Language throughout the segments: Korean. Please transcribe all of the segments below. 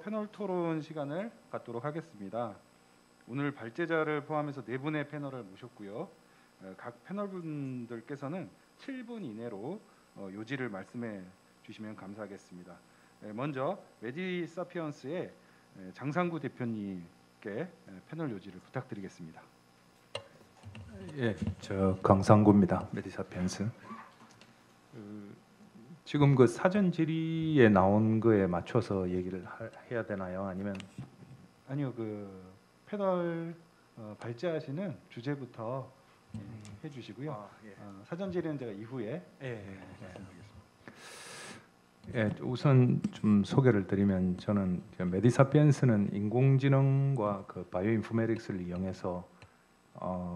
패널 토론 시간을 갖도록 하겠습니다. 오늘 발제자를 포함해서 네 분의 패널을 모셨고요. 각 패널분들께서는 7분 이내로 요지를 말씀해 주시면 감사하겠습니다. 먼저 메디사피언스의 장상구 대표님께 패널 요지를 부탁드리겠습니다. 예, 저 강상구입니다. 메디사피언스. 지금 그 사전 질의에 나온 거에 맞춰서 얘기를 해야 되나요? 아니면 아니요, 그 패널 발제하시는 주제부터 해주시고요. 예. 사전 질의는 제가 이후에 말씀드리겠습니다. 예, 우선 좀 소개를 드리면 저는 메디사피언스는 인공지능과 그 바이오인포메틱스를 이용해서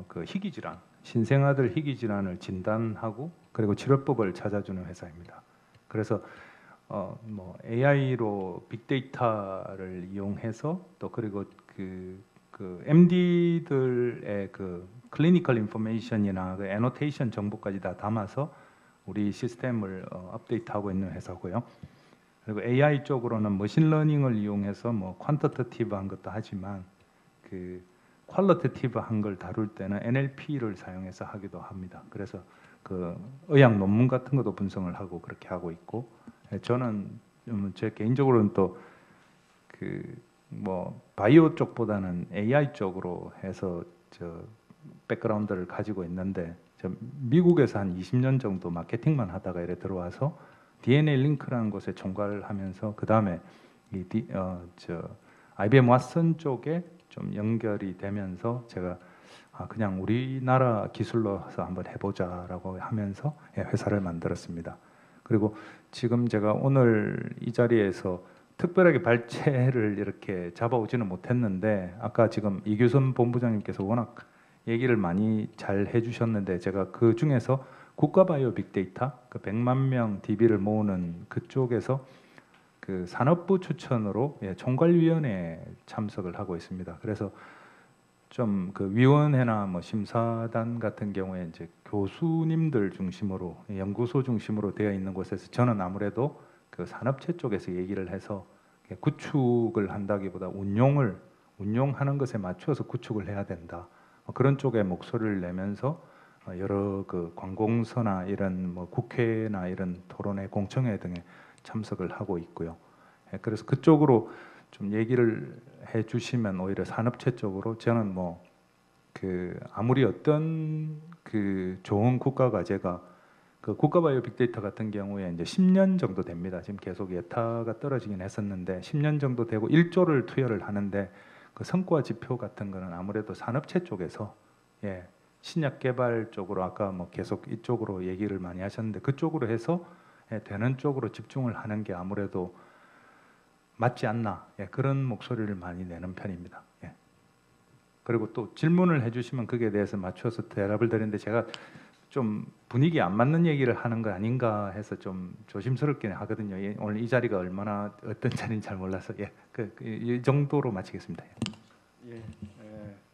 그 희귀 질환, 신생아들 희귀 질환을 진단하고 그리고 치료법을 찾아주는 회사입니다. 그래서 뭐 AI로 빅데이터를 이용해서 또 그리고 그 MD들의 그 클리니컬 인포메이션이나 그 애노테이션 정보까지 다 담아서 우리 시스템을 업데이트하고 있는 회사고요. 그리고 AI 쪽으로는 머신러닝을 이용해서 뭐 퀀터테티브한 것도 하지만 그 퀄리테티브한 걸 다룰 때는 NLP를 사용해서 하기도 합니다. 그래서 그 의학 논문 같은 것도 분석을 하고 그렇게 하고 있고, 저는 제 개인적으로는 또 그 뭐 바이오 쪽보다는 AI 쪽으로 해서 저 백그라운드를 가지고 있는데, 저 미국에서 한 20년 정도 마케팅만 하다가 이래 들어와서 DNA 링크라는 곳에 총괄을 하면서 그 다음에 IBM 왓슨 쪽에 좀 연결이 되면서 제가 그냥 우리나라 기술로서 한번 해보자라고 하면서 회사를 만들었습니다. 그리고 지금 제가 오늘 이 자리에서 특별하게 발제를 이렇게 잡아오지는 못했는데, 아까 지금 이규선 본부장님께서 워낙 얘기를 많이 잘 해주셨는데, 제가 그 중에서 국가바이오 빅데이터 그 100만 명 DB를 모으는 그쪽에서 그 산업부 추천으로 총괄위원회에 참석을 하고 있습니다. 그래서 좀 그 위원회나 뭐 심사단 같은 경우에 이제 교수님들 중심으로 연구소 중심으로 되어 있는 곳에서 저는 아무래도 그 산업체 쪽에서 얘기를 해서 구축을 한다기보다 운용하는 것에 맞춰서 구축을 해야 된다. 그런 쪽에 목소리를 내면서 여러 그 관공서나 이런 뭐 국회나 이런 토론회, 공청회 등에 참석을 하고 있고요. 그래서 그쪽으로 좀 얘기를 해주시면 오히려 산업체 쪽으로 저는 뭐 그 아무리 어떤 그 좋은 국가 과제가 그 국가바이오 빅데이터 같은 경우에 이제 10년 정도 됩니다. 지금 계속 예타가 떨어지긴 했었는데 10년 정도 되고 1조를 투여를 하는데 그 성과 지표 같은 거는 아무래도 산업체 쪽에서 신약 개발 쪽으로 아까 뭐 계속 이쪽으로 얘기를 많이 하셨는데 그쪽으로 해서 되는 쪽으로 집중을 하는 게 아무래도 맞지 않나 그런 목소리를 많이 내는 편입니다. 그리고 또 질문을 해주시면 거기에 대해서 맞춰서 대답을 드리는데 제가 좀 분위기 안 맞는 얘기를 하는 거 아닌가 해서 좀 조심스럽게 하거든요. 오늘 이 자리가 얼마나 어떤 자리인지 잘 몰라서 이 정도로 마치겠습니다.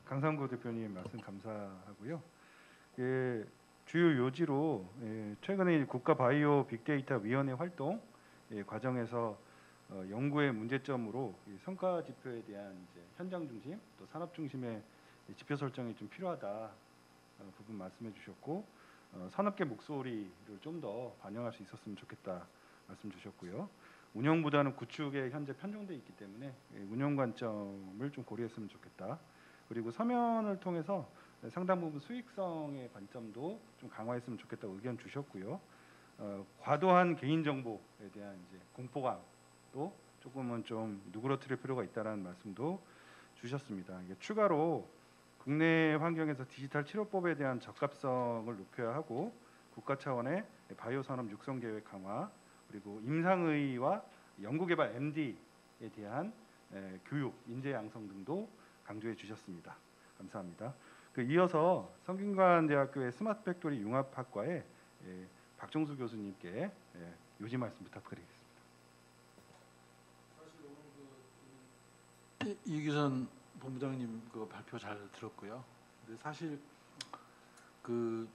강상구 대표님 말씀 감사하고요. 주요 요지로 최근에 국가바이오 빅데이터 위원회 활동 과정에서 연구의 문제점으로 성과 지표에 대한 이제 현장 중심 또 산업 중심의 지표 설정이 좀 필요하다 부분 말씀해 주셨고, 산업계 목소리를 좀 더 반영할 수 있었으면 좋겠다 말씀 주셨고요. 운영보다는 구축에 현재 편중돼 있기 때문에 운영 관점을 좀 고려했으면 좋겠다. 그리고 서면을 통해서 상당 부분 수익성의 관점도 좀 강화했으면 좋겠다고 의견 주셨고요. 과도한 개인 정보에 대한 이제 공포감도 조금은 좀 누그러뜨릴 필요가 있다라는 말씀도 주셨습니다. 추가로 국내 환경에서 디지털 치료법에 대한 적합성을 높여야 하고 국가 차원의 바이오 산업 육성 계획 강화, 그리고 임상의와 연구개발 MD에 대한 교육, 인재 양성 등도 강조해 주셨습니다. 감사합니다. 이어서 성균관대학교의 스마트 팩토리 융합학과의 박종수 교수님께 요지 말씀 부탁드리겠습니다. 이규선 본부장님 그 발표 잘 들었고요. 근데 사실 그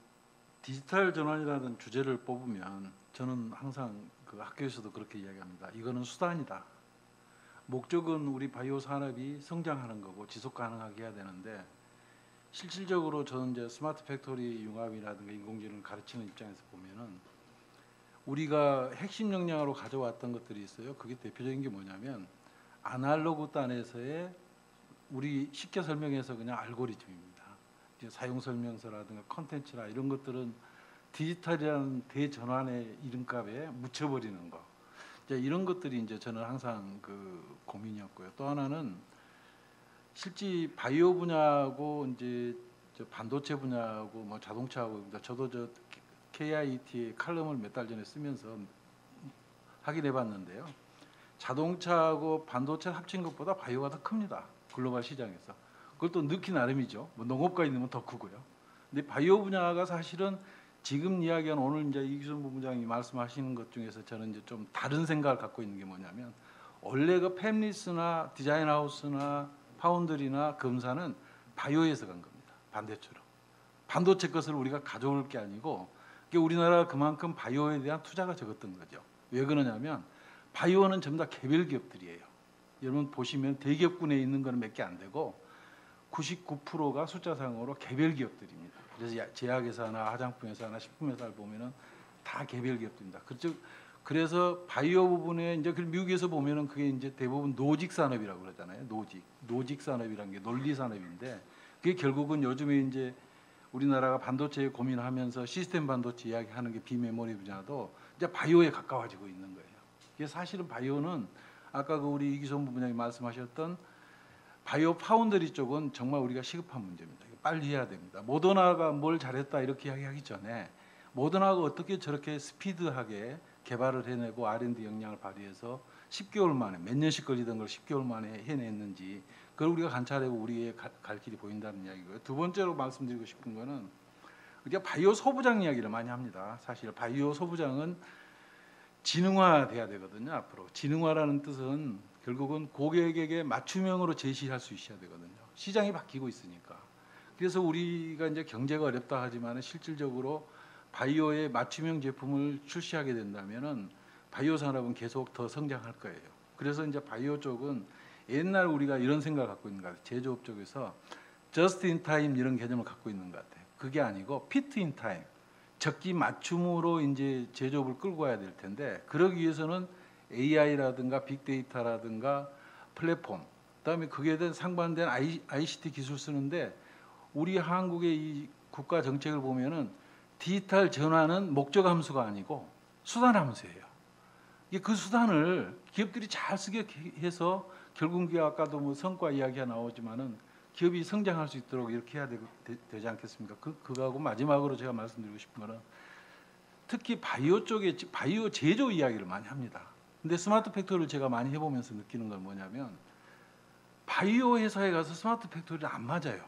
디지털 전환이라는 주제를 뽑으면 저는 항상 그 학교에서도 그렇게 이야기합니다. 이거는 수단이다. 목적은 우리 바이오 산업이 성장하는 거고 지속 가능하게 해야 되는데 실질적으로 저는 이제 스마트 팩토리 융합이라든가 인공지능을 가르치는 입장에서 보면은 우리가 핵심 역량으로 가져왔던 것들이 있어요. 그게 대표적인 게 뭐냐면 아날로그 단에서의 우리 쉽게 설명해서 그냥 알고리즘입니다. 이제 사용 설명서라든가 컨텐츠나 이런 것들은 디지털이라는 대전환의 이름값에 묻혀버리는 거. 이제 이런 것들이 이제 저는 항상 그 고민이었고요. 또 하나는 실제 바이오 분야하고 이제 저 반도체 분야하고 뭐 자동차하고 저도 저 KIT 칼럼을 몇 달 전에 쓰면서 확인해 봤는데요. 자동차하고 반도체 합친 것보다 바이오가 더 큽니다. 글로벌 시장에서. 그걸 또 넣기 나름이죠. 뭐 농업과 있으면 더 크고요. 근데 바이오 분야가 사실은 지금 이야기한 오늘 이제 이규선 본부장이 말씀하시는 것 중에서 저는 이제 좀 다른 생각을 갖고 있는 게 뭐냐면 원래 그 팹리스나 디자인 하우스나 파운드리나 검사는 바이오에서 간 겁니다. 반대처럼. 반도체 것을 우리가 가져올 게 아니고 우리나라가 그만큼 바이오에 대한 투자가 적었던 거죠. 왜 그러냐면 바이오는 전부 다 개별 기업들이에요. 여러분 보시면 대기업군에 있는 거는 몇 개 안 되고 99%가 숫자상으로 개별 기업들입니다. 그래서 제약회사나 화장품 회사나 식품 회사를 보면은 다 개별 기업들입니다. 그래서 바이오 부분에 이제 미국에서 보면은 그게 이제 대부분 노직 산업이라고 그러잖아요. 노직 산업이라는 게 논리 산업인데 그게 결국은 요즘에 이제 우리나라가 반도체에 고민하면서 시스템 반도체 이야기하는 게 비메모리 분야도 이제 바이오에 가까워지고 있는 거예요. 이게 사실은 바이오는 아까 그 우리 이기선 부부장이 말씀하셨던 바이오 파운드리 쪽은 정말 우리가 시급한 문제입니다. 빨리 해야 됩니다. 모더나가 뭘 잘했다 이렇게 이야기하기 전에 모더나가 어떻게 저렇게 스피드하게 개발을 해내고 R&D 역량을 발휘해서 10개월 만에 몇 년씩 걸리던 걸 10개월 만에 해냈는지 그걸 우리가 관찰하고 우리의 갈 길이 보인다는 이야기고요. 두 번째로 말씀드리고 싶은 거는 우리가 바이오 소부장 이야기를 많이 합니다. 사실 바이오 소부장은 지능화돼야 되거든요. 앞으로 지능화라는 뜻은 결국은 고객에게 맞춤형으로 제시할 수 있어야 되거든요. 시장이 바뀌고 있으니까. 그래서 우리가 이제 경제가 어렵다 하지만 실질적으로 바이오의 맞춤형 제품을 출시하게 된다면은 바이오 산업은 계속 더 성장할 거예요. 그래서 이제 바이오 쪽은 옛날 우리가 이런 생각을 갖고 있는 것 같아요. 제조업 쪽에서 just in time 이런 개념을 갖고 있는 것 같아요. 그게 아니고 fit in time. 적기 맞춤으로 이제 제조업을 끌고 가야 될 텐데 그러기 위해서는 AI라든가 빅데이터라든가 플랫폼 그다음에 그에 대한 상반된 ICT 기술 쓰는데 우리 한국의 이 국가 정책을 보면은 디지털 전환은 목적 함수가 아니고 수단 함수예요. 이게 그 수단을 기업들이 잘 쓰게 해서 결국 아까도 뭐 성과 이야기가 나오지만은 기업이 성장할 수 있도록 이렇게 해야 되지 않겠습니까? 그거하고 마지막으로 제가 말씀드리고 싶은 거는 특히 바이오 쪽에 바이오 제조 이야기를 많이 합니다. 근데 스마트 팩토리를 제가 많이 해보면서 느끼는 건 뭐냐면 바이오 회사에 가서 스마트 팩토리는 안 맞아요.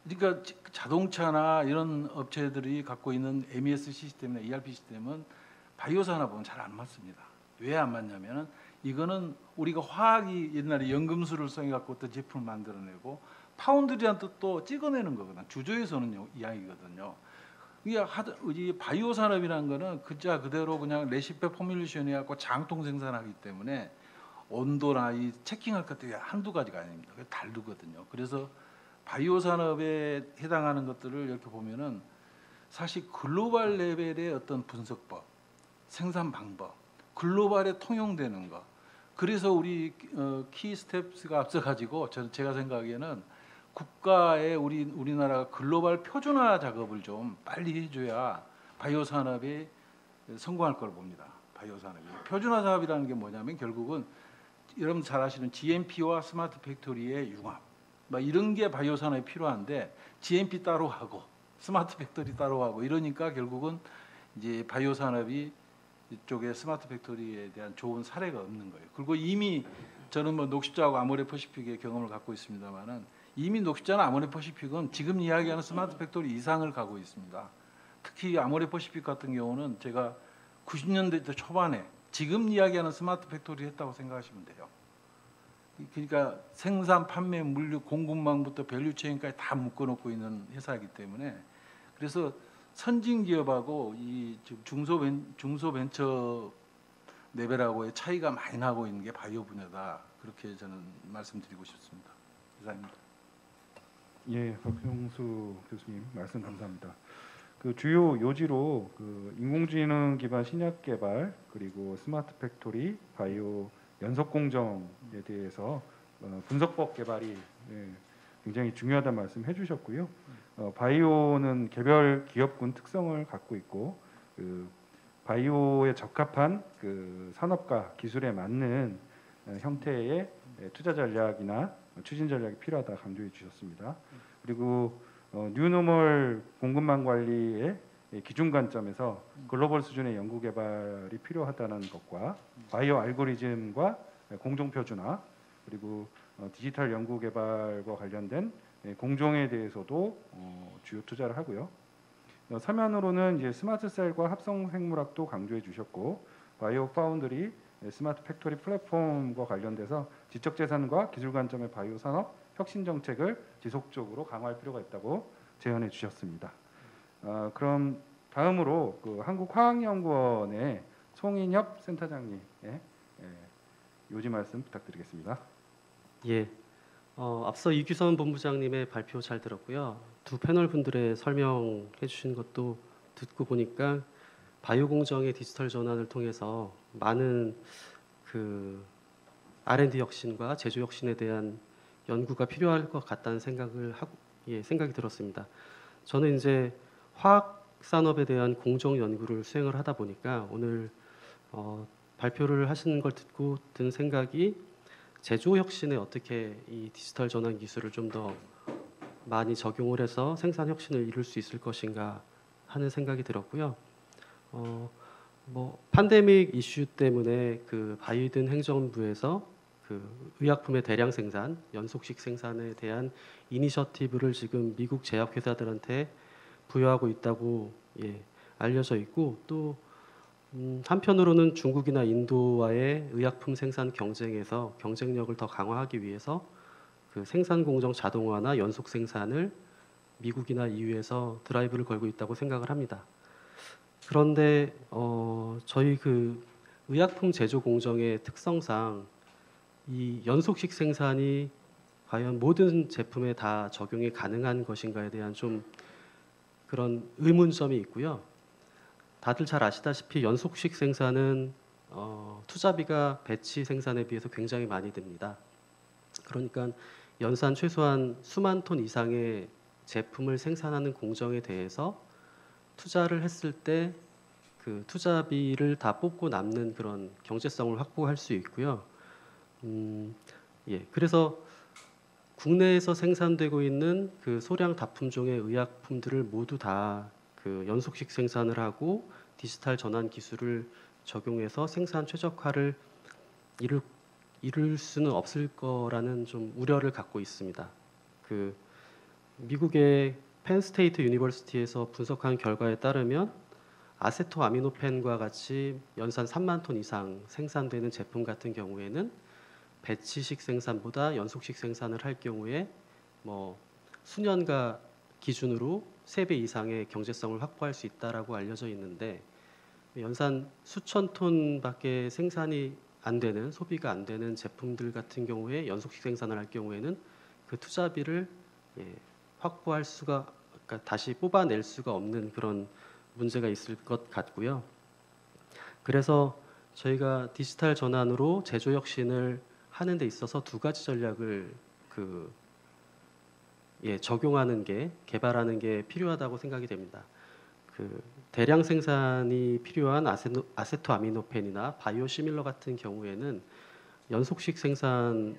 그러니까 자동차나 이런 업체들이 갖고 있는 MES 시스템이나 ERP 시스템은 바이오 산업은 잘 안 맞습니다. 왜 안 맞냐면은 이거는 우리가 화학이 옛날에 연금술을 써해 갖고 어떤 제품을 만들어내고 파운드리한 뜻도 찍어내는 거거든. 주조에서는 이야기거든요. 이게 바이오 산업이라는 거는 그자 그대로 그냥 레시피 포뮬레이션 해갖고 장통 생산하기 때문에 온도나 이 체킹할 것들이 한두 가지가 아닙니다. 다르거든요. 그래서 바이오 산업에 해당하는 것들을 이렇게 보면은 사실 글로벌 레벨의 어떤 분석법, 생산 방법, 글로벌에 통용되는 거. 그래서 우리 키 스텝스가 앞서 가지고 제가 생각하기에는 국가의 우리나라가 글로벌 표준화 작업을 좀 빨리 해줘야 바이오 산업이 성공할 걸 봅니다. 바이오 산업이 표준화 사업이라는 게 뭐냐면 결국은 여러분 잘 아시는 GMP와 스마트 팩토리의 융합, 뭐 이런 게 바이오 산업이 필요한데 GMP 따로 하고 스마트 팩토리 따로 하고 이러니까 결국은 이제 바이오 산업이 이쪽에 스마트 팩토리에 대한 좋은 사례가 없는 거예요. 그리고 이미 저는 뭐 녹십자하고 아모레퍼시픽의 경험을 갖고 있습니다만은 이미 녹십자나 아모레퍼시픽은 지금 이야기하는 스마트 팩토리 이상을 가고 있습니다. 특히 아모레퍼시픽 같은 경우는 제가 90년대 초반에 지금 이야기하는 스마트 팩토리 했다고 생각하시면 돼요. 그러니까 생산, 판매, 물류, 공급망부터 밸류체인까지 다 묶어놓고 있는 회사이기 때문에 그래서 선진 기업하고 이 중소벤처 레벨하고의 차이가 많이 나고 있는 게 바이오 분야다. 그렇게 저는 말씀드리고 싶습니다. 이상입니다. 예, 박형수 교수님 말씀 감사합니다. 그 주요 요지로 그 인공지능 기반 신약 개발 그리고 스마트 팩토리, 바이오 연속 공정에 대해서 분석법 개발이 굉장히 중요하다는 말씀 해주셨고요. 바이오는 개별 기업군 특성을 갖고 있고 그 바이오에 적합한 그 산업과 기술에 맞는 형태의 투자 전략이나 추진 전략이 필요하다 강조해 주셨습니다. 그리고 뉴노멀 공급망 관리의 기준 관점에서 글로벌 수준의 연구 개발이 필요하다는 것과 바이오 알고리즘과 공정 표준화 그리고 디지털 연구 개발과 관련된 공정에 대해서도 주요 투자를 하고요. 서면으로는 이제 스마트 셀과 합성 생물학도 강조해 주셨고 바이오 파운드리 스마트 팩토리 플랫폼과 관련돼서 지적 재산과 기술 관점의 바이오 산업 혁신 정책을 지속적으로 강화할 필요가 있다고 제안해 주셨습니다. 그럼 다음으로 그 한국화학연구원의 송인협 센터장님의 요지 말씀 부탁드리겠습니다. 예, 앞서 이규선 본부장님의 발표 잘 들었고요. 두 패널 분들의 설명해 주신 것도 듣고 보니까 바이오 공정의 디지털 전환을 통해서 많은 그 R&D 혁신과 제조 혁신에 대한 연구가 필요할 것 같다는 생각이 들었습니다. 저는 이제 화학 산업에 대한 공정 연구를 수행을 하다 보니까 오늘 발표를 하시는 걸 듣고 든 생각이 제조 혁신에 어떻게 이 디지털 전환 기술을 좀 더 많이 적용을 해서 생산 혁신을 이룰 수 있을 것인가 하는 생각이 들었고요. 뭐 팬데믹 이슈 때문에 그 바이든 행정부에서 그 의약품의 대량 생산, 연속식 생산에 대한 이니셔티브를 지금 미국 제약회사들한테 부여하고 있다고 알려져 있고 또 한편으로는 중국이나 인도와의 의약품 생산 경쟁에서 경쟁력을 더 강화하기 위해서 그 생산 공정 자동화나 연속 생산을 미국이나 EU에서 드라이브를 걸고 있다고 생각을 합니다. 그런데 저희 그 의약품 제조 공정의 특성상 이 연속식 생산이 과연 모든 제품에 다 적용이 가능한 것인가에 대한 좀 그런 의문점이 있고요. 다들 잘 아시다시피 연속식 생산은 투자비가 배치 생산에 비해서 굉장히 많이 듭니다. 그러니까 연산 최소한 수만 톤 이상의 제품을 생산하는 공정에 대해서 투자를 했을 때 그 투자비를 다 뽑고 남는 그런 경제성을 확보할 수 있고요. 그래서 국내에서 생산되고 있는 그 소량 다품종의 의약품들을 모두 다 그 연속식 생산을 하고 디지털 전환 기술을 적용해서 생산 최적화를 이룰 수는 없을 거라는 좀 우려를 갖고 있습니다. 그 미국의 펜스테이트 유니버시티에서 분석한 결과에 따르면 아세토아미노펜과 같이 연산 3만 톤 이상 생산되는 제품 같은 경우에는 배치식 생산보다 연속식 생산을 할 경우에 뭐 수년가 기준으로 3배 이상의 경제성을 확보할 수 있다라고 알려져 있는데 연산 수천 톤밖에 생산이 안 되는 소비가 안 되는 제품들 같은 경우에 연속식 생산을 할 경우에는 그 투자비를 확보할 수가 그러니까 다시 뽑아낼 수가 없는 그런 문제가 있을 것 같고요. 그래서 저희가 디지털 전환으로 제조 혁신을 하는 데 있어서 두 가지 전략을 적용하는 게 개발하는 게 필요하다고 생각이 됩니다. 그 대량 생산이 필요한 아세토아미노펜이나 바이오시밀러 같은 경우에는 연속식 생산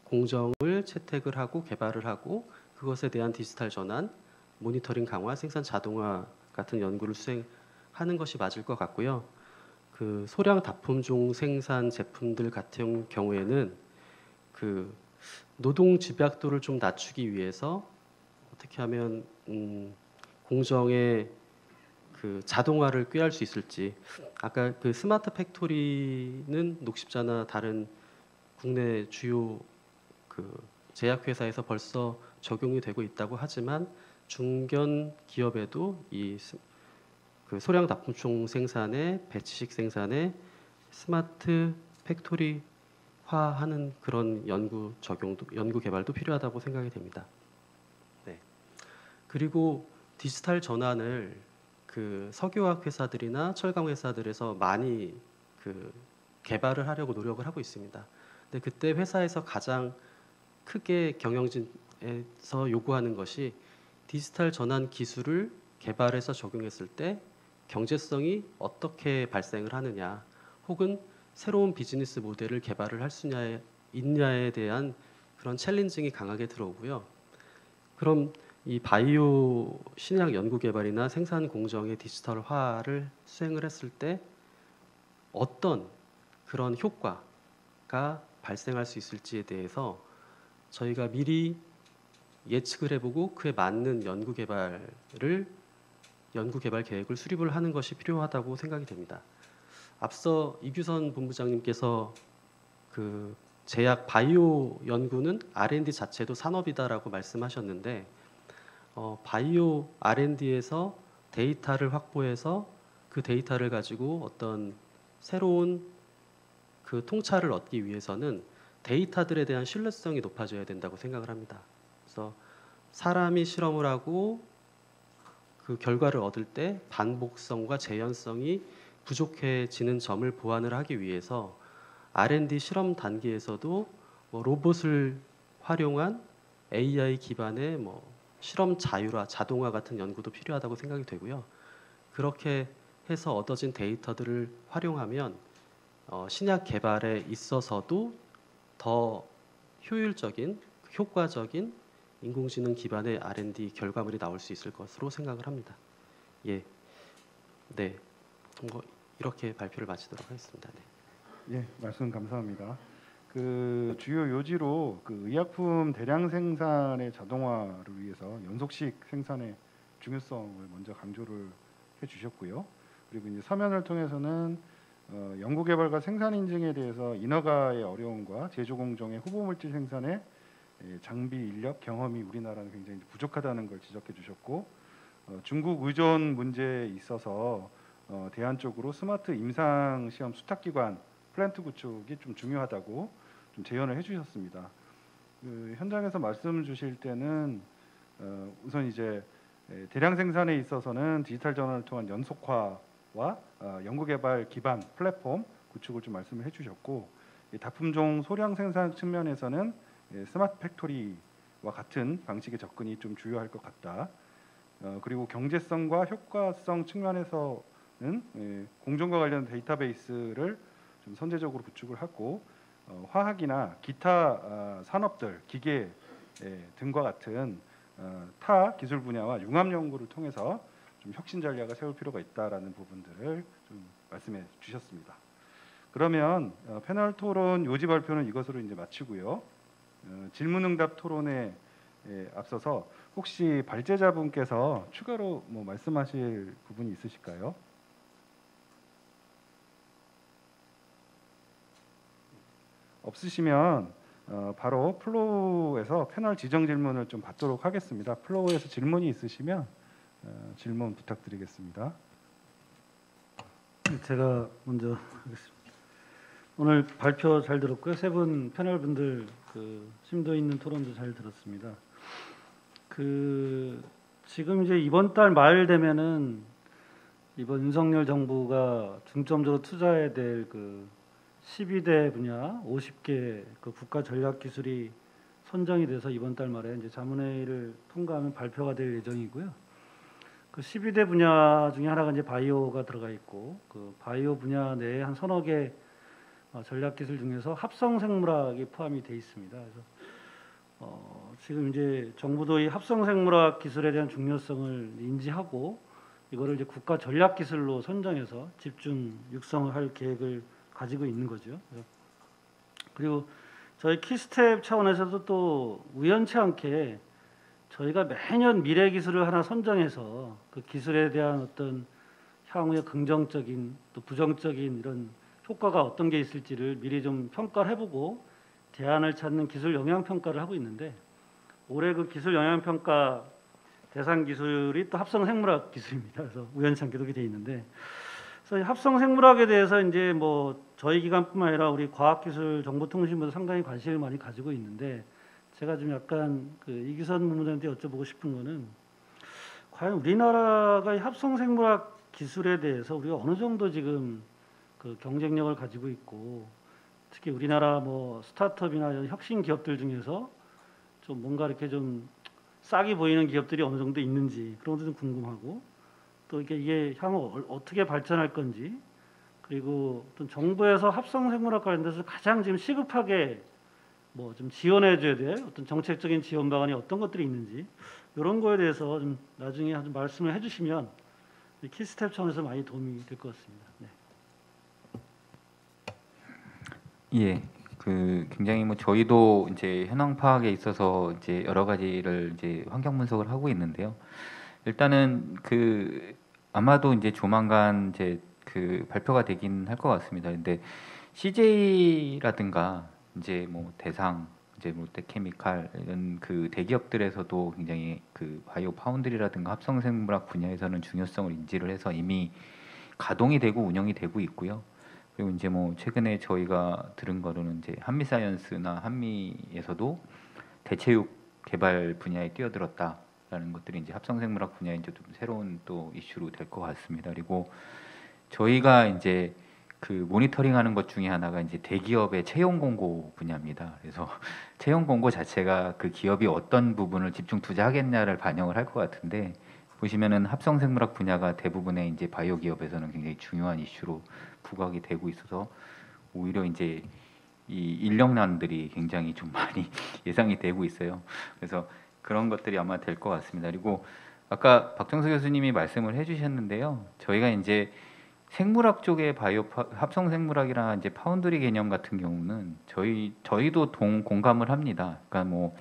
공정을 채택을 하고 개발을 하고 그것에 대한 디지털 전환, 모니터링 강화, 생산 자동화 같은 연구를 수행하는 것이 맞을 것 같고요. 그 소량 다품종 생산 제품들 같은 경우에는 그 노동 집약도를 좀 낮추기 위해서 어떻게 하면 공정의 그 자동화를 꾀할 수 있을지 아까 그 스마트 팩토리는 녹십자나 다른 국내 주요 그 제약회사에서 벌써 적용이 되고 있다고 하지만 중견 기업에도 이 그 소량 납품총 생산에 배치식 생산에 스마트 팩토리 디지털화하는 그런 연구 개발도 필요하다고 생각이 됩니다. 네. 그리고 디지털 전환을 그 석유화학 회사들이나 철강 회사들에서 많이 그 개발을 하려고 노력을 하고 있습니다. 근데 그때 회사에서 가장 크게 경영진에서 요구하는 것이 디지털 전환 기술을 개발해서 적용했을 때 경제성이 어떻게 발생을 하느냐, 혹은 새로운 비즈니스 모델을 개발을 할 수 있냐에 대한 그런 챌린징이 강하게 들어오고요. 그럼 이 바이오 신약 연구 개발이나 생산 공정의 디지털화를 수행을 했을 때 어떤 그런 효과가 발생할 수 있을지에 대해서 저희가 미리 예측을 해보고 그에 맞는 연구 개발 계획을 수립을 하는 것이 필요하다고 생각이 됩니다. 앞서 이규선 본부장님께서 그 제약 바이오 연구는 R&D 자체도 산업이다라고 말씀하셨는데 바이오 R&D에서 데이터를 확보해서 그 데이터를 가지고 어떤 새로운 그 통찰을 얻기 위해서는 데이터들에 대한 신뢰성이 높아져야 된다고 생각을 합니다. 그래서 사람이 실험을 하고 그 결과를 얻을 때 반복성과 재현성이 부족해지는 점을 보완을 하기 위해서 R&D 실험 단계에서도 뭐 로봇을 활용한 AI 기반의 뭐 실험 자동화 같은 연구도 필요하다고 생각이 되고요. 그렇게 해서 얻어진 데이터들을 활용하면 신약 개발에 있어서도 더 효율적인, 효과적인 인공지능 기반의 R&D 결과물이 나올 수 있을 것으로 생각을 합니다. 예, 네, 뭐 이렇게 발표를 마치도록 하겠습니다. 네. 예, 말씀 감사합니다. 그 주요 요지로 그 의약품 대량 생산의 자동화를 위해서 연속식 생산의 중요성을 먼저 강조를 해주셨고요. 그리고 이제 서면을 통해서는 연구개발과 생산 인증에 대해서 인허가의 어려움과 제조 공정의 후보 물질 생산에 장비, 인력, 경험이 우리나라는 굉장히 부족하다는 걸 지적해 주셨고 중국 의존 문제에 있어서 대안 쪽으로 스마트 임상 시험 수탁기관 플랜트 구축이 좀 중요하다고 좀 제언을 해주셨습니다. 그 현장에서 말씀 주실 때는 우선 이제 대량 생산에 있어서는 디지털 전환을 통한 연속화와 연구개발 기반 플랫폼 구축을 좀 말씀을 해주셨고 다품종 소량 생산 측면에서는 스마트 팩토리와 같은 방식의 접근이 좀 주요할 것 같다. 그리고 경제성과 효과성 측면에서는 공정과 관련 데이터베이스를 좀 선제적으로 구축을 하고 화학이나 기타 산업들, 기계 등과 같은 타 기술 분야와 융합 연구를 통해서 좀 혁신 전략을 세울 필요가 있다라는 부분들을 좀 말씀해 주셨습니다. 그러면 패널 토론 요지 발표는 이것으로 이제 마치고요. 질문응답 토론에 앞서서 혹시 발제자분께서 추가로 뭐 말씀하실 부분이 있으실까요? 없으시면 바로 플로우에서 패널 지정 질문을 좀 받도록 하겠습니다. 플로우에서 질문이 있으시면 질문 부탁드리겠습니다. 제가 먼저 하겠습니다. 오늘 발표 잘 들었고요. 세 분 패널 분들 그 심도 있는 토론도 잘 들었습니다. 그 지금 이제 이번 달 말 되면은 이번 윤석열 정부가 중점적으로 투자해야 될 그 12대 분야 50개 그 국가 전략 기술이 선정이 돼서 이번 달 말에 이제 자문회의를 통과하면 발표가 될 예정이고요. 그 12대 분야 중에 하나가 이제 바이오가 들어가 있고 그 바이오 분야 내에 한 서너 개 전략 기술 중에서 합성 생물학이 포함이 돼 있습니다. 그래서 지금 이제 정부도 이 합성 생물학 기술에 대한 중요성을 인지하고 이거를 이제 국가 전략 기술로 선정해서 집중 육성을 할 계획을 가지고 있는 거죠. 그리고 저희 키스텝 차원에서도 또 우연치 않게 저희가 매년 미래 기술을 하나 선정해서 그 기술에 대한 어떤 향후의 긍정적인 또 부정적인 이런 효과가 어떤 게 있을지를 미리 좀 평가를 해보고 대안을 찾는 기술 영향 평가를 하고 있는데 올해 그 기술 영향 평가 대상 기술이 또 합성 생물학 기술입니다. 그래서 우연치 않게 그렇게 돼 있는데 그래서 이 합성 생물학에 대해서 이제 뭐 저희 기관뿐만 아니라 우리 과학기술정보통신부도 상당히 관심을 많이 가지고 있는데 제가 좀 약간 그 이규선 본부장한테 여쭤보고 싶은 거는 과연 우리나라가 이 합성 생물학 기술에 대해서 우리가 어느 정도 지금 그 경쟁력을 가지고 있고 특히 우리나라 뭐 스타트업이나 이런 혁신 기업들 중에서 좀 뭔가 이렇게 좀 싹이 보이는 기업들이 어느 정도 있는지 그런 것도 좀 궁금하고 또 이게 향후 어떻게 발전할 건지 그리고 어떤 정부에서 합성 생물학 관련돼서 가장 지금 시급하게 뭐 좀 지원해줘야 될 어떤 정책적인 지원 방안이 어떤 것들이 있는지 이런 거에 대해서 좀 나중에 좀 말씀을 해주시면 키스텝 차원에서 많이 도움이 될 것 같습니다. 네. 예, 그 굉장히 뭐 저희도 이제 현황 파악에 있어서 이제 여러 가지를 이제 환경 분석을 하고 있는데요. 일단은 그 아마도 이제 조만간 이제 그 발표가 되긴 할 것 같습니다. 근데 CJ라든가 이제 뭐 대상, 이제 롯데케미칼 이런 그 대기업들에서도 굉장히 그 바이오 파운드리라든가 합성 생물학 분야에서는 중요성을 인지를 해서 이미 가동이 되고 운영이 되고 있고요. 그리고 이제 뭐 최근에 저희가 들은 거로는 이제 한미사이언스나 한미에서도 대체육 개발 분야에 뛰어들었다라는 것들이 이제 합성생물학 분야에 이제 좀 새로운 또 이슈로 될 것 같습니다. 그리고 저희가 이제 그 모니터링하는 것 중에 하나가 이제 대기업의 채용 공고 분야입니다. 그래서 채용 공고 자체가 그 기업이 어떤 부분을 집중 투자하겠냐를 반영을 할 것 같은데 보시면은 합성생물학 분야가 대부분의 이제 바이오 기업에서는 굉장히 중요한 이슈로 부각이 되고 있어서 오히려 이제 이 인력난들이 굉장히 좀 많이 예상이 되고 있어요. 그래서 그런 것들이 아마 될 것 같습니다. 그리고 아까 박정수 교수님이 말씀을 해주셨는데요. 저희가 이제 생물학 쪽의 바이오 합성 생물학이나 이제 파운드리 개념 같은 경우는 저희도 공감을 합니다. 그러니까 뭐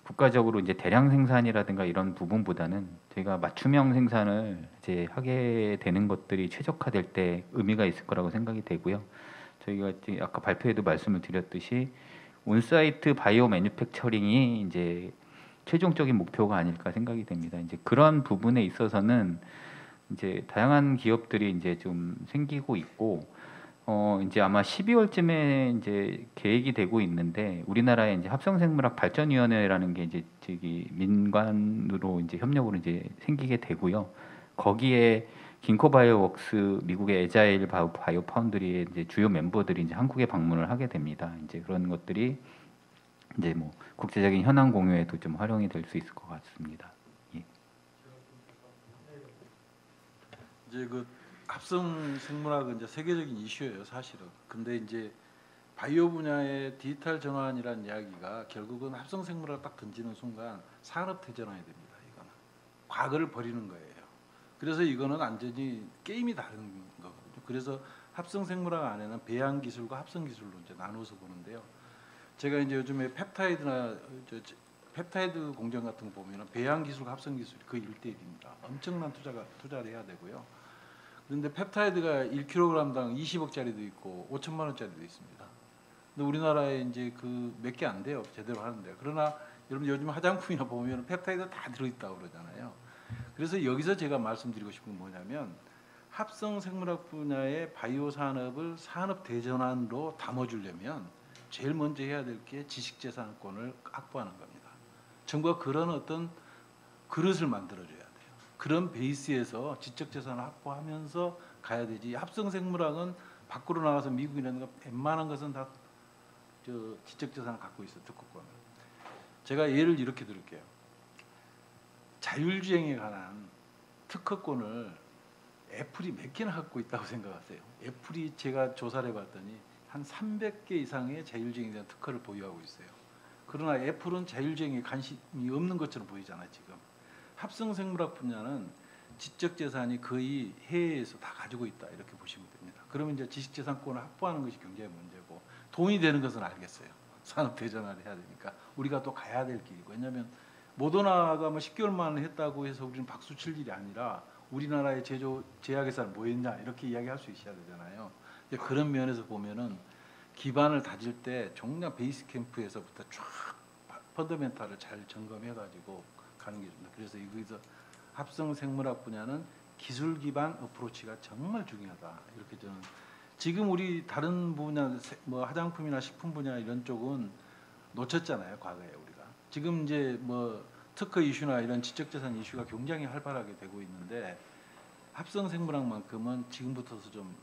국가적으로 이제 대량 생산이라든가 이런 부분보다는 저희가 맞춤형 생산을 이제 하게 되는 것들이 최적화될 때 의미가 있을 거라고 생각이 되고요. 저희가 이제 아까 발표에도 말씀을 드렸듯이 온사이트 바이오 매뉴팩처링이 이제 최종적인 목표가 아닐까 생각이 됩니다. 이제 그런 부분에 있어서는 이제 다양한 기업들이 이제 좀 생기고 있고 이제 아마 12월쯤에 이제 계획이 되고 있는데 우리나라에 이제 합성생물학 발전위원회라는 게 이제 저기 민관으로 이제 협력으로 이제 생기게 되고요. 거기에 긴코바이오웍스 미국의 에자일 바이오 파운드리의 이제 주요 멤버들이 이제 한국에 방문을 하게 됩니다. 이제 그런 것들이 이제 뭐 국제적인 현안 공유에도 좀 활용이 될 수 있을 것 같습니다. 예. 이제 그 합성 생물학은 이제 세계적인 이슈예요, 사실은. 근데 이제 바이오 분야의 디지털 전환이라는 이야기가 결국은 합성 생물학을 딱 던지는 순간 산업 대전환이 됩니다. 이거는 과거를 버리는 거예요. 그래서 이거는 완전히 게임이 다른 거거든요. 그래서 합성 생물학 안에는 배양 기술과 합성 기술로 이제 나눠서 보는데요. 제가 이제 요즘에 펩타이드나 펩타이드 공정 같은 거 보면은 배양 기술과 합성 기술이 거의 1대1입니다. 엄청난 투자를 해야 되고요. 그런데 펩타이드가 1kg당 20억짜리도 있고 5천만 원짜리도 있습니다. 근데 우리나라에 이제 그 몇 개 안 돼요. 제대로 하는데. 그러나 여러분 요즘 화장품이나 보면 펩타이드 다 들어있다고 그러잖아요. 그래서 여기서 제가 말씀드리고 싶은 건 뭐냐면 합성 생물학 분야의 바이오 산업을 산업 대전환으로 담아주려면 제일 먼저 해야 될 게 지식재산권을 확보하는 겁니다. 정부가 그런 어떤 그릇을 만들어줘야 돼요. 그런 베이스에서 지적재산을 확보하면서 가야 되지. 합성생물학은 밖으로 나가서 미국이라든가 웬만한 것은 다 지적재산을 갖고 있어요. 특허권을. 제가 예를 이렇게 들을게요. 자율주행에 관한 특허권을 애플이 몇 개나 갖고 있다고 생각하세요? 애플이 제가 조사를 해봤더니 한 300개 이상의 자율주행에 대한 특허를 보유하고 있어요. 그러나 애플은 자율주행에 관심이 없는 것처럼 보이잖아요. 지금. 합성생물학 분야는 지적재산이 거의 해외에서 다 가지고 있다 이렇게 보시면 됩니다. 그러면 이제 지식재산권을 확보하는 것이 굉장히 문제고 돈이 되는 것은 알겠어요. 산업 대전환을 해야 되니까 우리가 또 가야 될 길이고 왜냐하면 모더나가 뭐 10개월 만에 했다고 해서 우리는 박수 칠 일이 아니라 우리나라의 제약회사는 뭐 했냐 이렇게 이야기할 수 있어야 되잖아요. 그런 면에서 보면은 기반을 다질 때 정말 베이스 캠프에서부터 쫙 펀더멘탈을 잘 점검해가지고 가는 게 좋습니다. 그래서 여기서 합성 생물학 분야는 기술 기반 어프로치가 정말 중요하다. 이렇게 저는 지금 우리 다른 분야 뭐 화장품이나 식품 분야 이런 쪽은 놓쳤잖아요. 과거에 우리가. 지금 이제 뭐 특허 이슈나 이런 지적재산 이슈가 굉장히 활발하게 되고 있는데 합성생물학만큼은 지금부터서 좀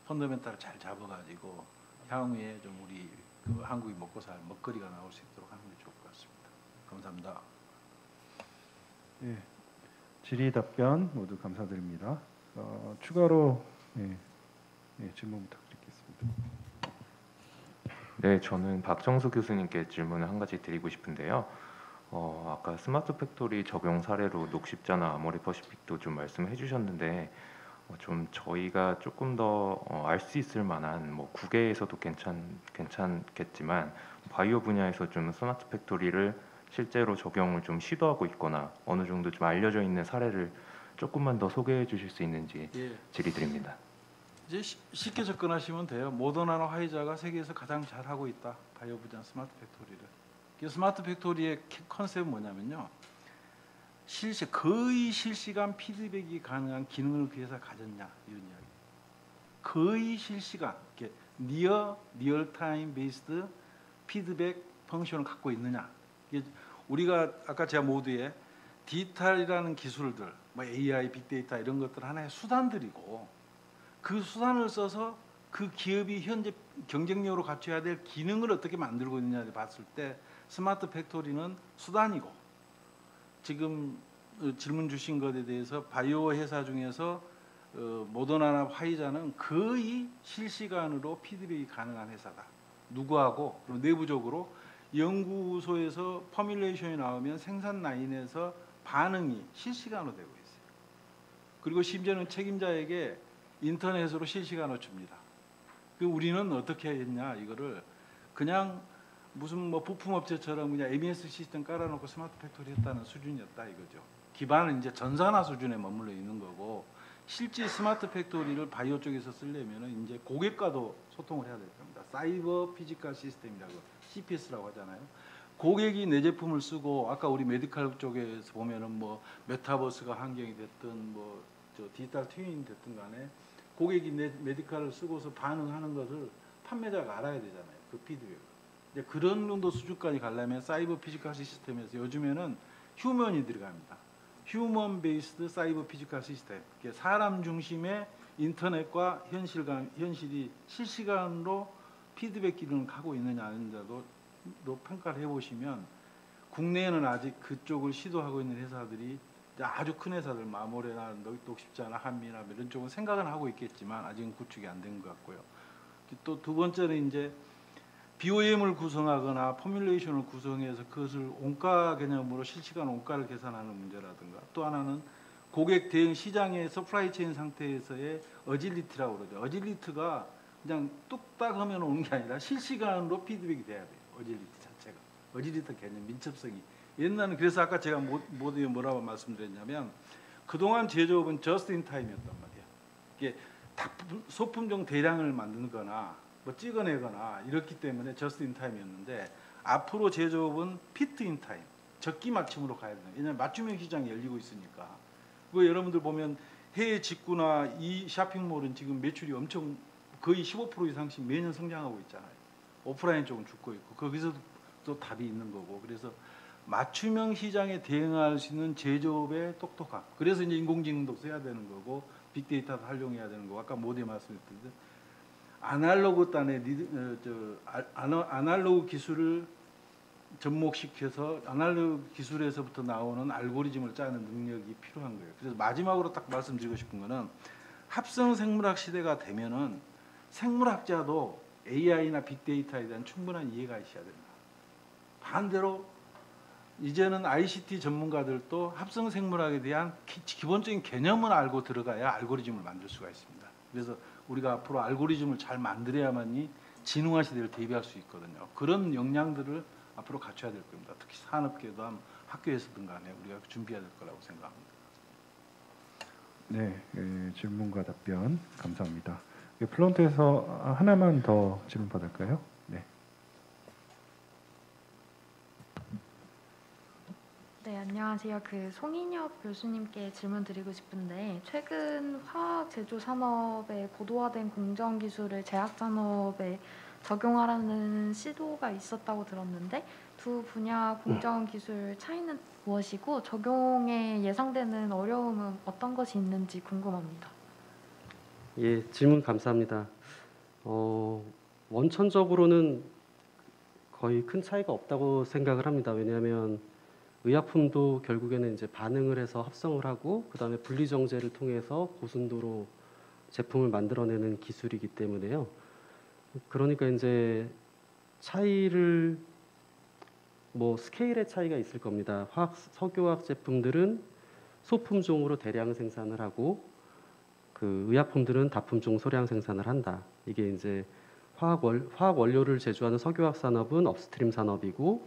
펀더멘탈을 잘 잡아가지고 향후에 좀 우리 그 한국이 먹고 살 먹거리가 나올 수 있도록 하는 게 좋을 것 같습니다. 감사합니다. 예, 질의 답변 모두 감사드립니다. 추가로 질문 부탁드리겠습니다. 네, 저는 박정수 교수님께 질문을 한 가지 드리고 싶은데요. 아까 스마트 팩토리 적용 사례로 녹십자나 아모레퍼시픽도 좀 말씀해 주셨는데 좀 저희가 조금 더 알 수 있을 만한 뭐 국외에서도 괜찮겠지만 바이오 분야에서 좀 스마트 팩토리를 실제로 적용을 좀 시도하고 있거나 어느 정도 좀 알려져 있는 사례를 조금만 더 소개해 주실 수 있는지 예. 질의드립니다. 이제 쉽게 접근하시면 돼요. 모더나나 화이자가 세계에서 가장 잘하고 있다. 바이오 분야 스마트 팩토리를. 이 스마트 팩토리의 컨셉은 뭐냐면요. 거의 실시간 피드백이 가능한 기능을 그 회사가 가졌냐 이런 이야기. 거의 실시간, 리얼타임 베이스드 피드백 펑션을 갖고 있느냐. 우리가 아까 제가 모두에 디지털이라는 기술들, 뭐 AI, 빅데이터 이런 것들 하나의 수단들이고 그 수단을 써서 그 기업이 현재 경쟁력으로 갖춰야 될 기능을 어떻게 만들고 있느냐를 봤을 때 스마트 팩토리는 수단이고 지금 질문 주신 것에 대해서 바이오 회사 중에서 모더나나 화이자는 거의 실시간으로 피드백이 가능한 회사다. 누구하고 그리고 내부적으로 연구소에서 포뮬레이션이 나오면 생산 라인에서 반응이 실시간으로 되고 있어요. 그리고 심지어는 책임자에게 인터넷으로 실시간으로 줍니다. 우리는 어떻게 했냐 이거를 그냥 무슨 뭐 부품업체처럼 그냥 MES 시스템 깔아놓고 스마트 팩토리 했다는 수준이었다 이거죠. 기반은 이제 전산화 수준에 머물러 있는 거고 실제 스마트 팩토리를 바이오 쪽에서 쓰려면은 이제 고객과도 소통을 해야 될 겁니다. 사이버 피지컬 시스템이라고 CPS라고 하잖아요. 고객이 내 제품을 쓰고 아까 우리 메디컬 쪽에서 보면은 뭐 메타버스가 환경이 됐든 뭐 저 디지털 트윈이 됐든 간에 고객이 내 메디컬을 쓰고서 반응하는 것을 판매자가 알아야 되잖아요. 그 피드백을. 이제 그런 정도 수준까지 가려면 사이버 피지컬 시스템에서 요즘에는 휴먼이 들어갑니다. 휴먼 베이스드 사이버 피지컬 시스템. 사람 중심의 인터넷과 현실이 실시간으로 피드백 기능을 하고 있느냐 아닌지도 평가를 해보시면 국내에는 아직 그쪽을 시도하고 있는 회사들이 아주 큰 회사들 마모레나 녹십자나 한미나 이런 쪽은 생각은 하고 있겠지만 아직은 구축이 안 된 것 같고요. 또 두 번째는 이제 BOM을 구성하거나 포뮬레이션을 구성해서 그것을 원가 개념으로 실시간 원가를 계산하는 문제라든가 또 하나는 고객 대응 시장의 서플라이 체인 상태에서의 어질리티라고 그러죠. 어질리티가 그냥 뚝딱 하면 오는 게 아니라 실시간으로 피드백이 돼야 돼요. 어질리티 자체가. 어질리티 개념, 민첩성이. 옛날은 그래서 아까 제가 모두에 뭐라고 말씀드렸냐면 그동안 제조업은 저스트 인 타임이었단 말이에요. 이게 소품종 대량을 만드거나 뭐 찍어내거나 이렇기 때문에 저스트 인 타임이었는데 앞으로 제조업은 피트 인 타임, 적기 맞춤으로 가야 돼요. 왜냐하면 맞춤형 시장이 열리고 있으니까. 그 여러분들 보면 해외 직구나 이 쇼핑몰은 지금 매출이 엄청 거의 15% 이상씩 매년 성장하고 있잖아요. 오프라인 쪽은 죽고 있고 거기서 또 답이 있는 거고 그래서 맞춤형 시장에 대응할 수 있는 제조업의 똑똑함. 그래서 이제 인공지능도 써야 되는 거고 빅데이터도 활용해야 되는 거고 아까 모두에 말씀드렸듯이 아날로그 단에 아날로그 기술을 접목시켜서 아날로그 기술에서부터 나오는 알고리즘을 짜는 능력이 필요한 거예요. 그래서 마지막으로 딱 말씀드리고 싶은 거는 합성 생물학 시대가 되면은 생물학자도 AI나 빅데이터에 대한 충분한 이해가 있어야 된다. 반대로 이제는 ICT 전문가들도 합성 생물학에 대한 기본적인 개념을 알고 들어가야 알고리즘을 만들 수가 있습니다. 그래서 우리가 앞으로 알고리즘을 잘 만들어야만이 진흥화 시대를 대비할 수 있거든요. 그런 역량들을 앞으로 갖춰야 될 겁니다. 특히 산업계도 학교에서든 간에 우리가 준비해야 될 거라고 생각합니다. 네, 질문과 답변 감사합니다. 플런트에서 하나만 더 질문 받을까요? 네. 네, 안녕하세요. 안녕하세요. 송인엽 교수님께 질문 드리고 싶은데 최근 화학 제조 산업의 고도화된 공정 기술을 제약 산업에 적용하라는 시도가 있었다고 들었는데 두 분야 공정 기술 차이는 무엇이고 적용에 예상되는 어려움은 어떤 것이 있는지 궁금합니다. 예, 질문 감사합니다. 원천적으로는 거의 큰 차이가 없다고 생각을 합니다. 왜냐하면 의약품도 결국에는 이제 반응을 해서 합성을 하고 그다음에 분리 정제를 통해서 고순도로 제품을 만들어내는 기술이기 때문에요. 그러니까 이제 차이를 스케일의 차이가 있을 겁니다. 석유화학 제품들은 소품종으로 대량 생산을 하고 그 의약품들은 다품종 소량 생산을 한다. 이게 이제 화학 원료를 제조하는 석유화학 산업은 업스트림 산업이고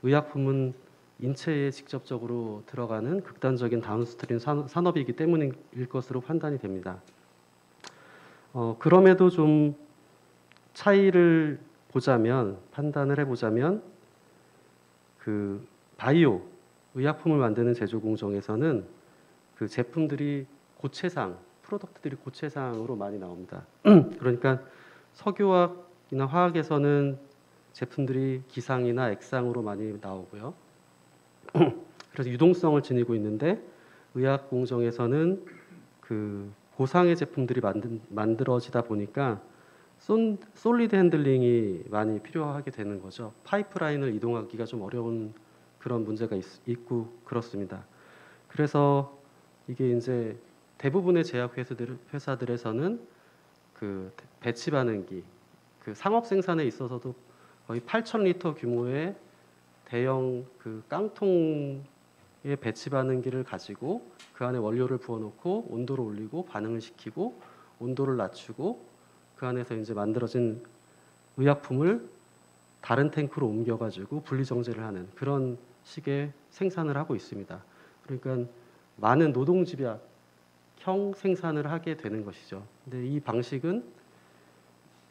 의약품은 인체에 직접적으로 들어가는 극단적인 다운스트림 산업이기 때문일 것으로 판단이 됩니다. 그럼에도 좀 차이를 판단을 해보자면 그 바이오 의약품을 만드는 제조 공정에서는 그 제품들이 프로덕트들이 고체상으로 많이 나옵니다. 그러니까 석유화학이나 화학에서는 제품들이 기상이나 액상으로 많이 나오고요. 그래서 유동성을 지니고 있는데 의학 공정에서는 그 고상의 제품들이 만들어지다 보니까 솔리드 핸들링이 많이 필요하게 되는 거죠. 파이프라인을 이동하기가 좀 어려운 그런 문제가 있고 그렇습니다. 그래서 이게 이제 대부분의 제약 회사들에서는 그 배치 반응기, 그 상업 생산에 있어서도 거의 8,000리터 규모의 대형 그 깡통의 배치 반응기를 가지고 그 안에 원료를 부어놓고 온도를 올리고 반응을 시키고 온도를 낮추고 그 안에서 이제 만들어진 의약품을 다른 탱크로 옮겨가지고 분리 정제를 하는 그런 식의 생산을 하고 있습니다. 그러니까 많은 노동 집약형 생산을 하게 되는 것이죠. 근데 이 방식은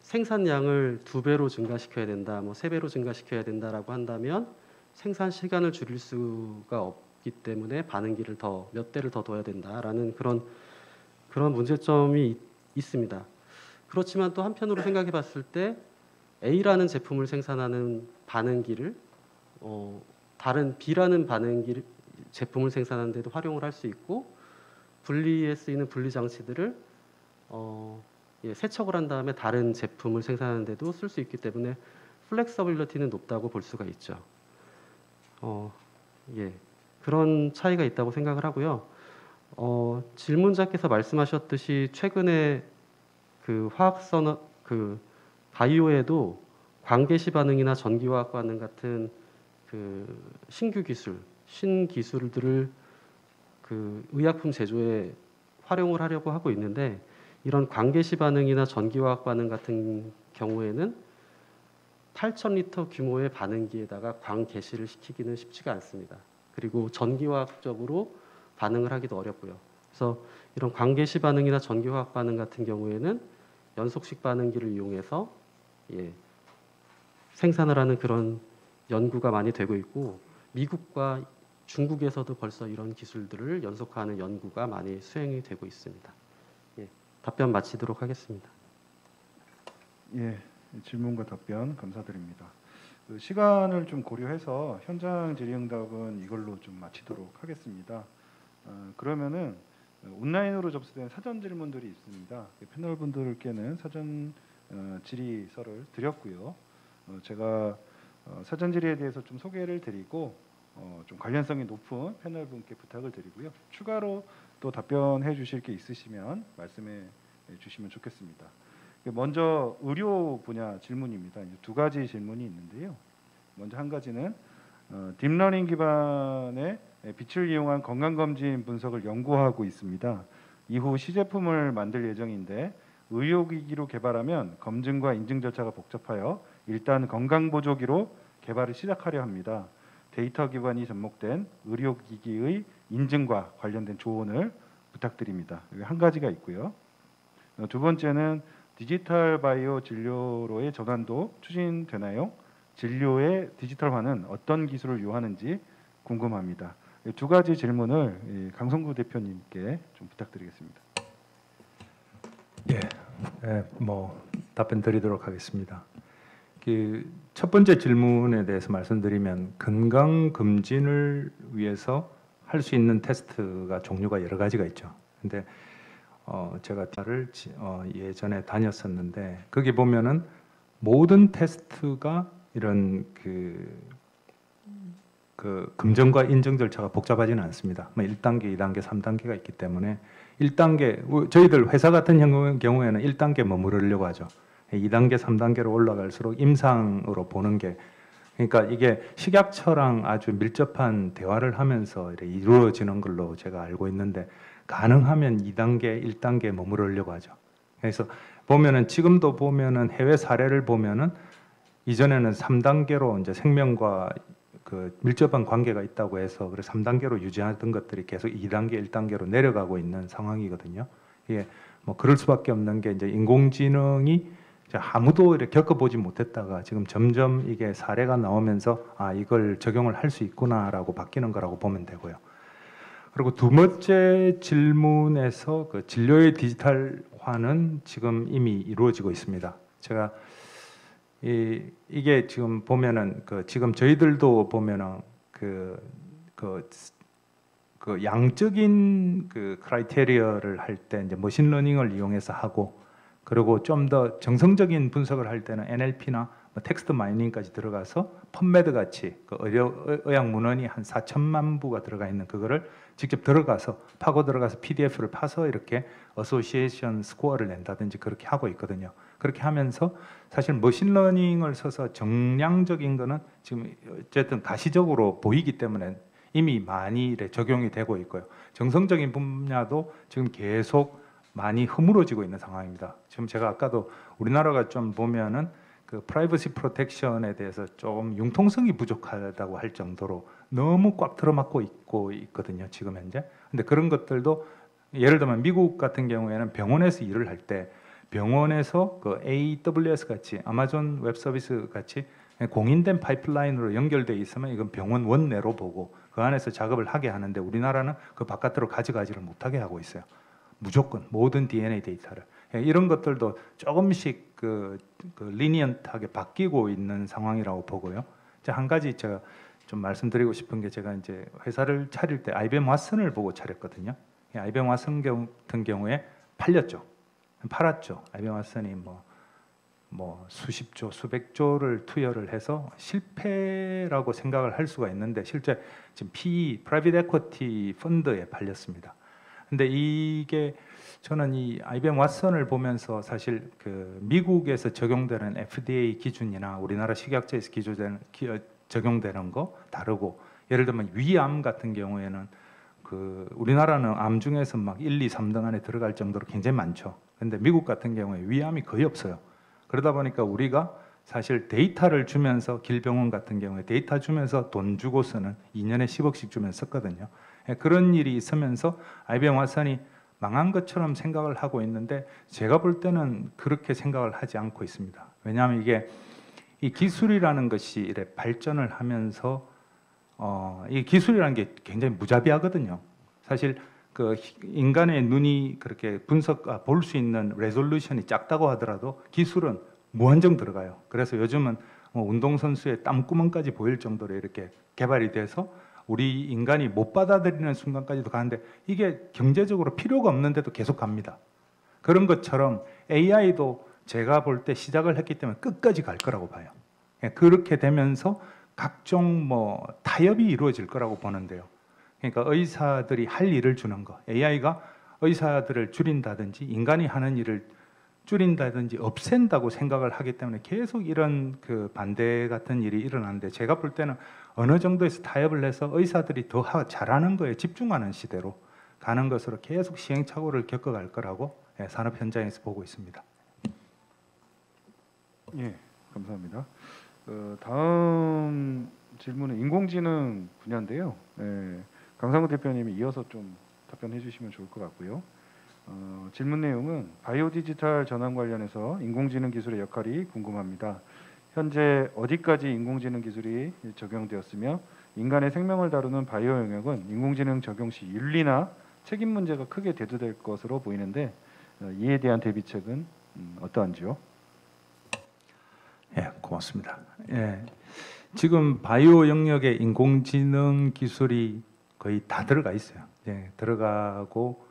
생산량을 2배로 증가시켜야 된다, 3배로 증가시켜야 된다라고 한다면 생산 시간을 줄일 수가 없기 때문에 반응기를 몇 대를 더 둬야 된다라는 그런 문제점이 있습니다. 그렇지만 또 한편으로 생각해 봤을 때 A라는 제품을 생산하는 반응기를 다른 B라는 제품을 생산하는 데도 활용을 할 수 있고 분리에 쓰이는 분리 장치들을 세척을 한 다음에 다른 제품을 생산하는 데도 쓸 수 있기 때문에 플렉서빌리티는 높다고 볼 수가 있죠. 그런 차이가 있다고 생각을 하고요. 질문자께서 말씀하셨듯이 최근에 그 화학산업, 그 바이오에도 광개시 반응이나 전기화학 반응 같은 그 신기술들을 그 의약품 제조에 활용을 하려고 하고 있는데 이런 광개시 반응이나 전기화학 반응 같은 경우에는 8,000리터 규모의 반응기에다가 광개시를 시키기는 쉽지가 않습니다. 그리고 전기화학적으로 반응을 하기도 어렵고요. 그래서 이런 광개시 반응이나 전기화학 반응 같은 경우에는 연속식 반응기를 이용해서 생산을 하는 그런 연구가 많이 되고 있고 미국과 중국에서도 벌써 이런 기술들을 연속화하는 연구가 많이 수행이 되고 있습니다. 답변 마치도록 하겠습니다. 질문과 답변 감사드립니다. 시간을 좀 고려해서 현장 질의응답은 이걸로 좀 마치도록 하겠습니다. 그러면은 온라인으로 접수된 사전 질문들이 있습니다. 패널 분들께는 사전 질의서를 드렸고요. 제가 사전 질의에 대해서 좀 소개를 드리고 좀 관련성이 높은 패널 분께 부탁을 드리고요. 추가로 또 답변해 주실 게 있으시면 말씀해 주시면 좋겠습니다. 먼저 의료 분야 질문입니다. 이제 2가지 질문이 있는데요. 먼저 한 가지는 딥러닝 기반의 빛을 이용한 건강검진 분석을 연구하고 있습니다. 이후 시제품을 만들 예정인데 의료기기로 개발하면 검증과 인증 절차가 복잡하여 일단 건강보조기로 개발을 시작하려 합니다. 데이터 기반이 접목된 의료기기의 인증과 관련된 조언을 부탁드립니다. 여기 한 가지가 있고요. 2번째는 디지털 바이오 진료로의 전환도 추진되나요? 진료의 디지털화는 어떤 기술을 요하는지 궁금합니다. 두 가지 질문을 강성구 대표님께 좀 부탁드리겠습니다. 뭐 답변 드리도록 하겠습니다. 그 첫 번째 질문에 대해서 말씀드리면 건강 검진을 위해서 할 수 있는 테스트가 종류가 여러 가지가 있죠. 근데 제가 예전에 다녔었는데 거기 보면은 모든 테스트가 이런 그 검증과 인증 절차가 복잡하지는 않습니다. 뭐 1단계, 2단계, 3단계가 있기 때문에 1단계 저희들 회사 같은 경우에는 1단계 머무르려고 하죠. 2단계, 3단계로 올라갈수록 임상으로 보는 게 그러니까 이게 식약처랑 아주 밀접한 대화를 하면서 이루어지는 걸로 제가 알고 있는데 가능하면 2단계, 1단계에 머무르려고 하죠. 그래서 보면은 지금도 보면은 해외 사례를 보면은 이전에는 3단계로 이제 생명과 그 밀접한 관계가 있다고 해서 그래서 3단계로 유지하던 것들이 계속 2단계, 1단계로 내려가고 있는 상황이거든요. 이게 뭐 그럴 수밖에 없는 게 이제 인공지능이 아무도 이렇게 겪어보지 못했다가 지금 점점 이게 사례가 나오면서 아 이걸 적용을 할 수 있구나라고 바뀌는 거라고 보면 되고요. 그리고 두 번째 질문에서 그 진료의 디지털화는 지금 이미 이루어지고 있습니다. 제가 이게 지금 보면은 지금 저희들도 보면은 그 양적인 그 크라이테리어를 할 때 이제 머신러닝을 이용해서 하고 그리고 좀 더 정성적인 분석을 할 때는 NLP나 뭐 텍스트 마이닝까지 들어가서 펀메드 같이 그 의학 문헌이 한 4천만 부가 들어가 있는 그거를 직접 들어가서 파고 들어가서 PDF를 파서 이렇게 어소시에이션 스코어를 낸다든지 그렇게 하고 있거든요. 그렇게 하면서 사실 머신러닝을 써서 정량적인 거는 지금 어쨌든 가시적으로 보이기 때문에 이미 많이 적용이 되고 있고요. 정성적인 분야도 지금 계속 많이 허물어지고 있는 상황입니다. 지금 제가 아까도 우리나라가 좀 보면은 그 프라이버시 프로텍션에 대해서 좀 융통성이 부족하다고 할 정도로 너무 꽉 들어맞고 있거든요. 지금 현재. 근데 그런 것들도 예를 들면 미국 같은 경우에는 병원에서 일을 할 때 병원에서 그 AWS 같이 아마존 웹 서비스 같이 공인된 파이프라인으로 연결돼 있으면 이건 병원 원내로 보고 그 안에서 작업을 하게 하는데 우리나라는 그 바깥으로 가져가지를 못하게 하고 있어요. 무조건 모든 DNA 데이터를 이런 것들도 조금씩 그 리니언트하게 바뀌고 있는 상황이라고 보고요. 한 가지 제가 좀 말씀드리고 싶은 게 제가 이제 회사를 차릴 때 IBM 왓슨을 보고 차렸거든요. IBM 왓슨 같은 경우에 팔았죠. IBM 왓슨이 뭐 수십조, 수백조를 투여를 해서 실패라고 생각을 할 수가 있는데 실제 지금 PE, 프라이빗 에쿼티 펀드에 팔렸습니다. 근데 이게 저는 이 IBM 왓슨을 보면서 사실 그 미국에서 적용되는 FDA 기준이나 우리나라 식약처에서 적용되는 거 다르고 예를 들면 위암 같은 경우에는 그 우리나라는 암 중에서 막 1, 2, 3등 안에 들어갈 정도로 굉장히 많죠. 근데 미국 같은 경우에 위암이 거의 없어요. 그러다 보니까 우리가 사실 데이터를 주면서 길병원 같은 경우에 데이터 주면서 돈 주고서는 2년에 10억씩 주면서 썼거든요. 그런 일이 있으면서 IBM 왓슨이 망한 것처럼 생각을 하고 있는데 제가 볼 때는 그렇게 생각을 하지 않고 있습니다. 왜냐하면 이게 이 기술이라는 것이 이래 발전을 하면서 이 기술이라는 게 굉장히 무자비하거든요. 사실 그 인간의 눈이 그렇게 볼 수 있는 레졸루션이 작다고 하더라도 기술은 무한정 들어가요. 그래서 요즘은 운동선수의 땀구멍까지 보일 정도로 이렇게 개발이 돼서 우리 인간이 못 받아들이는 순간까지도 가는데 이게 경제적으로 필요가 없는데도 계속 갑니다. 그런 것처럼 AI도 제가 볼 때 시작을 했기 때문에 끝까지 갈 거라고 봐요. 그렇게 되면서 각종 타협이 이루어질 거라고 보는데요. 그러니까 의사들이 할 일을 주는 거, AI가 의사들을 줄인다든지 인간이 하는 일을 줄인다든지 없앤다고 생각을 하기 때문에 계속 이런 그 반대 같은 일이 일어나는데 제가 볼 때는 어느 정도에서 타협을 해서 의사들이 더 잘하는 거에 집중하는 시대로 가는 것으로 계속 시행착오를 겪어갈 거라고 산업 현장에서 보고 있습니다. 예, 감사합니다. 다음 질문은 인공지능 분야인데요. 강상구 대표님이 이어서 좀 답변해 주시면 좋을 것 같고요. 질문 내용은 바이오 디지털 전환 관련해서 인공지능 기술의 역할이 궁금합니다. 현재 어디까지 인공지능 기술이 적용되었으며 인간의 생명을 다루는 바이오 영역은 인공지능 적용 시 윤리나 책임 문제가 크게 대두될 것으로 보이는데 이에 대한 대비책은 어떠한지요? 예, 고맙습니다. 예, 지금 바이오 영역에 인공지능 기술이 거의 다 들어가 있어요. 예, 들어가고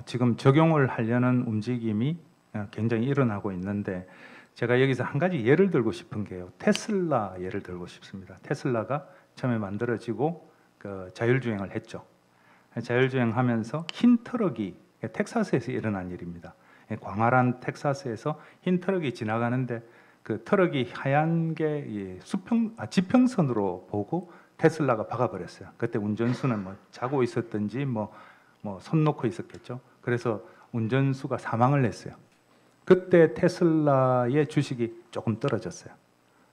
지금 적용을 하려는 움직임이 굉장히 일어나고 있는데 제가 여기서 한 가지 예를 들고 싶은 게요. 테슬라 예를 들고 싶습니다. 테슬라가 처음에 만들어지고 그 자율주행을 했죠. 자율주행하면서 흰 트럭이 텍사스에서 일어난 일입니다. 광활한 텍사스에서 흰 트럭이 지나가는데 그 트럭이 하얀 게 지평선으로 보고 테슬라가 박아버렸어요. 그때 운전수는 뭐 자고 있었든지 뭐 손 놓고 있었겠죠. 그래서 운전수가 사망을 했어요. 그때 테슬라의 주식이 조금 떨어졌어요.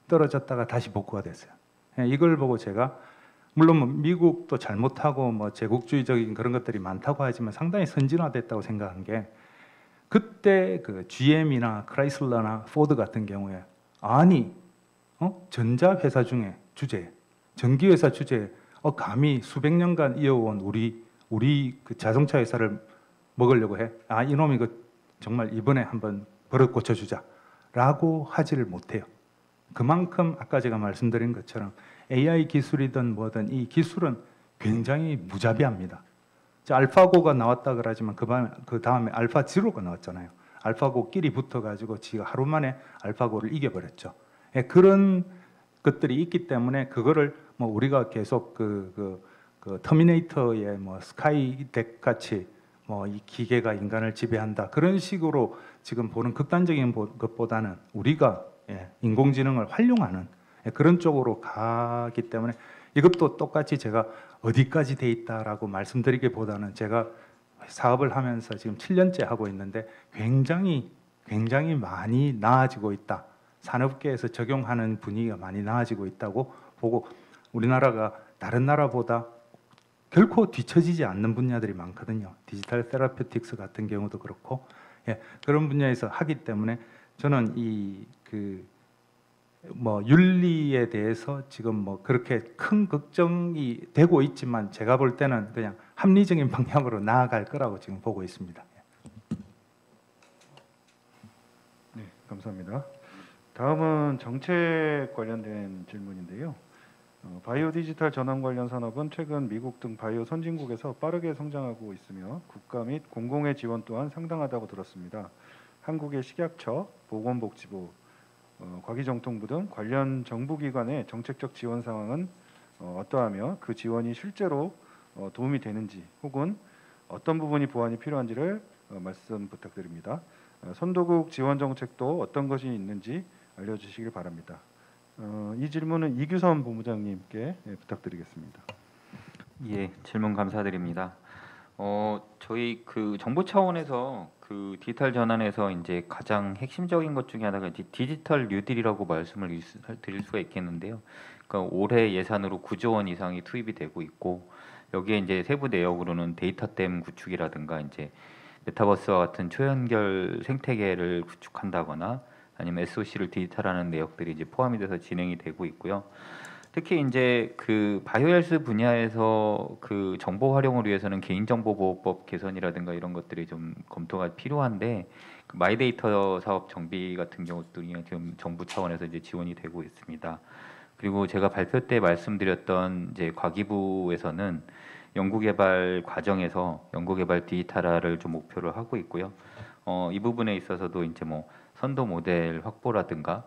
떨어졌다가 다시 복구가 됐어요. 이걸 보고 제가 물론 뭐 미국도 잘못하고 뭐 제국주의적인 그런 것들이 많다고 하지만 상당히 선진화됐다고 생각한 게 그때 그 GM이나 크라이슬러나 포드 같은 경우에 아니 전자 회사 중에 주제, 전기 회사 주제 감히 수백 년간 이어온 우리 그 자동차 회사를 먹으려고 해. 이놈이 그 정말 이번에 한번 버릇 고쳐주자라고 하지를 못해요. 그만큼 아까 제가 말씀드린 것처럼 AI 기술이든 뭐든 이 기술은 굉장히 무자비합니다. 알파고가 나왔다 그러지만 그 다음에 알파 지로가 나왔잖아요. 알파고끼리 붙어가지고 지가 하루 만에 알파고를 이겨버렸죠. 그런 것들이 있기 때문에 그거를 뭐 우리가 계속 그 터미네이터의 뭐 스카이덱 같이 뭐 이 기계가 인간을 지배한다 그런 식으로 지금 보는 극단적인 것보다는 우리가 인공지능을 활용하는 그런 쪽으로 가기 때문에 이것도 똑같이 제가 어디까지 돼 있다라고 말씀드리기보다는 제가 사업을 하면서 지금 7년째 하고 있는데 굉장히 많이 나아지고 있다. 산업계에서 적용하는 분위기가 많이 나아지고 있다고 보고 우리나라가 다른 나라보다 결코 뒤처지지 않는 분야들이 많거든요. 디지털 세라피틱스 같은 경우도 그렇고 그런 분야에서 하기 때문에 저는 윤리에 대해서 지금 뭐 그렇게 큰 걱정이 되고 있지만 제가 볼 때는 그냥 합리적인 방향으로 나아갈 거라고 지금 보고 있습니다. 네, 감사합니다. 다음은 정책 관련된 질문인데요. 바이오 디지털 전환 관련 산업은 최근 미국 등 바이오 선진국에서 빠르게 성장하고 있으며 국가 및 공공의 지원 또한 상당하다고 들었습니다. 한국의 식약처, 보건복지부, 과기정통부 등 관련 정부기관의 정책적 지원 상황은 어떠하며 그 지원이 실제로 도움이 되는지 혹은 어떤 부분이 보완이 필요한지를 말씀 부탁드립니다. 선도국 지원 정책도 어떤 것이 있는지 알려주시길 바랍니다. 이 질문은 이규선 본부장님께 부탁드리겠습니다. 예, 질문 감사드립니다. 저희 그 정부 차원에서 그 디지털 전환에서 이제 가장 핵심적인 것 중에 하나가 이제 디지털 뉴딜이라고 말씀을 드릴 수가 있겠는데요. 그러니까 올해 예산으로 9조 원 이상이 투입이 되고 있고 여기에 이제 세부 내역으로는 데이터댐 구축이라든가 이제 메타버스와 같은 초연결 생태계를 구축한다거나 아니면 SOC를 디지털하는 내역들이 이제 포함이 돼서 진행이 되고 있고요. 특히 이제 그 바이오헬스 분야에서 그 정보 활용을 위해서는 개인정보보호법 개선이라든가 이런 것들이 좀 검토가 필요한데 그 마이데이터 사업 정비 같은 경우도 지금 정부 차원에서 이제 지원이 되고 있습니다. 그리고 제가 발표 때 말씀드렸던 이제 과기부에서는 연구개발 과정에서 연구개발 디지털화를 좀 목표를 하고 있고요. 이 부분에 있어서도 이제 뭐 선도 모델 확보라든가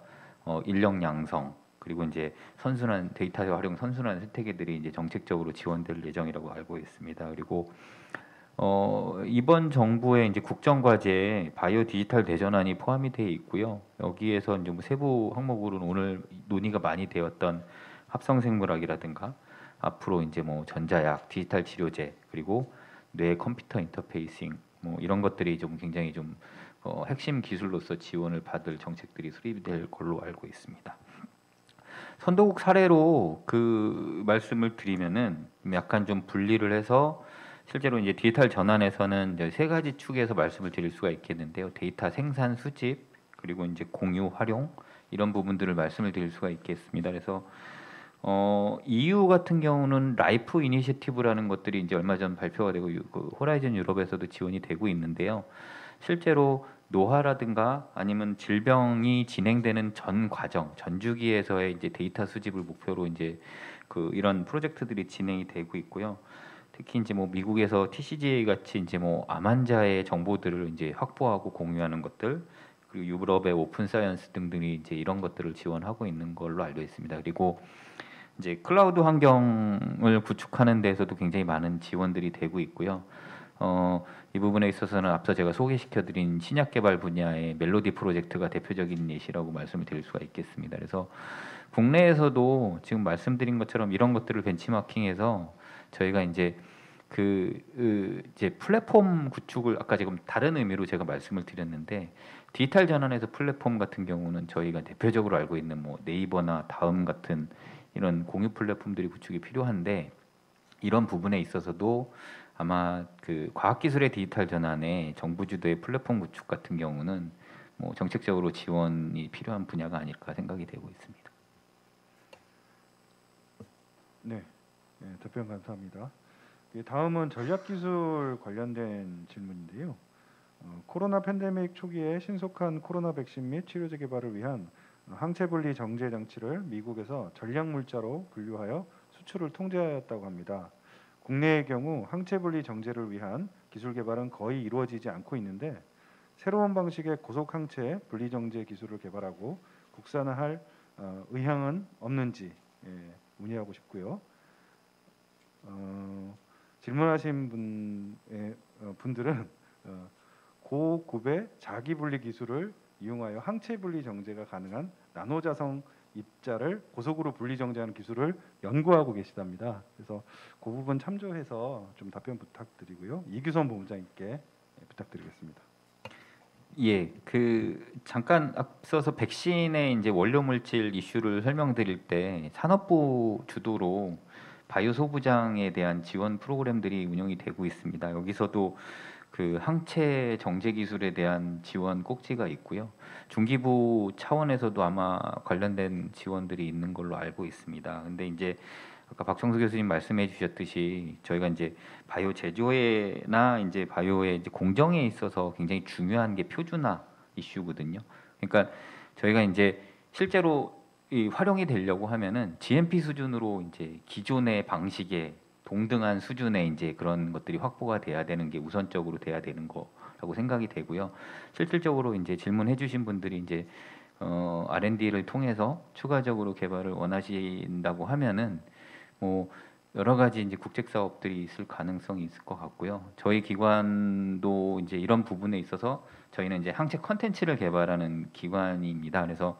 인력 양성 그리고 이제 선순환 데이터 활용 선순환 생태계들이 이제 정책적으로 지원될 예정이라고 알고 있습니다. 그리고 이번 정부의 이제 국정과제에 바이오 디지털 대전환이 포함이 되어 있고요. 여기에서 이제 뭐 세부 항목으로는 오늘 논의가 많이 되었던 합성생물학이라든가 앞으로 이제 뭐 전자약, 디지털 치료제 그리고 뇌 컴퓨터 인터페이싱 뭐 이런 것들이 좀 굉장히 좀 핵심 기술로서 지원을 받을 정책들이 수립이 될 걸로 알고 있습니다. 선도국 사례로 그 말씀을 드리면은 약간 좀 분리를 해서 실제로 이제 디지털 전환에서는 이제 세 가지 축에서 말씀을 드릴 수가 있겠는데요. 데이터 생산 수집 그리고 이제 공유 활용 이런 부분들을 말씀을 드릴 수가 있겠습니다. 그래서 EU 같은 경우는 라이프 이니셔티브라는 것들이 이제 얼마 전 발표가 되고 그 호라이즌 유럽에서도 지원이 되고 있는데요. 실제로 노화라든가 아니면 질병이 진행되는 전 과정, 전 주기에서의 이제 데이터 수집을 목표로 이제 그 이런 프로젝트들이 진행이 되고 있고요. 특히 이제 뭐 미국에서 TCGA 같이 이제 뭐 암 환자의 정보들을 이제 확보하고 공유하는 것들, 그리고 유럽의 오픈 사이언스 등등이 이제 이런 것들을 지원하고 있는 걸로 알고 있습니다. 그리고 이제 클라우드 환경을 구축하는 데에서도 굉장히 많은 지원들이 되고 있고요. 이 부분에 있어서는 앞서 제가 소개시켜드린 신약 개발 분야의 멜로디 프로젝트가 대표적인 예시라고 말씀을 드릴 수가 있겠습니다. 그래서 국내에서도 지금 말씀드린 것처럼 이런 것들을 벤치마킹해서 저희가 이제 이제 플랫폼 구축을 아까 지금 다른 의미로 제가 말씀을 드렸는데 디지털 전환에서 플랫폼 같은 경우는 저희가 대표적으로 알고 있는 뭐 네이버나 다음 같은 이런 공유 플랫폼들이 구축이 필요한데 이런 부분에 있어서도 아마 그 과학기술의 디지털 전환에 정부 주도의 플랫폼 구축 같은 경우는 뭐 정책적으로 지원이 필요한 분야가 아닐까 생각이 되고 있습니다. 네, 답변 감사합니다. 다음은 전략기술 관련된 질문인데요. 코로나 팬데믹 초기에 신속한 코로나 백신 및 치료제 개발을 위한 항체분리 정제 장치를 미국에서 전략물자로 분류하여 수출을 통제하였다고 합니다. 국내의 경우 항체분리 정제를 위한 기술 개발은 거의 이루어지지 않고 있는데 새로운 방식의 고속항체 분리정제 기술을 개발하고 국산화할 의향은 없는지 문의하고 싶고요. 질문하신 분들은 고급의 자기분리 기술을 이용하여 항체 분리 정제가 가능한 나노자성 입자를 고속으로 분리 정제하는 기술을 연구하고 계시답니다. 그래서 그 부분 참조해서 좀 답변 부탁드리고요. 이규선 본부장님께 부탁드리겠습니다. 예, 잠깐 앞서서 백신의 이제 원료 물질 이슈를 설명드릴 때 산업부 주도로 바이오 소부장에 대한 지원 프로그램들이 운영이 되고 있습니다. 여기서도 그 항체 정제 기술에 대한 지원 꼭지가 있고요. 중기부 차원에서도 아마 관련된 지원들이 있는 걸로 알고 있습니다. 근데 이제 아까 박정수 교수님 말씀해 주셨듯이 저희가 이제 바이오 제조에나 이제 바이오의 이제 공정에 있어서 굉장히 중요한 게 표준화 이슈거든요. 그러니까 저희가 이제 실제로 이 활용이 되려고 하면은 GMP 수준으로 이제 기존의 방식에 동등한 수준의 이제 그런 것들이 확보가 돼야 되는 게 우선적으로 돼야 되는 거라고 생각이 되고요. 실질적으로 이제 질문해 주신 분들이 이제 R&D를 통해서 추가적으로 개발을 원하신다고 하면은 뭐 여러 가지 이제 국책 사업들이 있을 가능성이 있을 것 같고요. 저희 기관도 이제 이런 부분에 있어서 저희는 이제 항체 컨텐츠를 개발하는 기관입니다. 그래서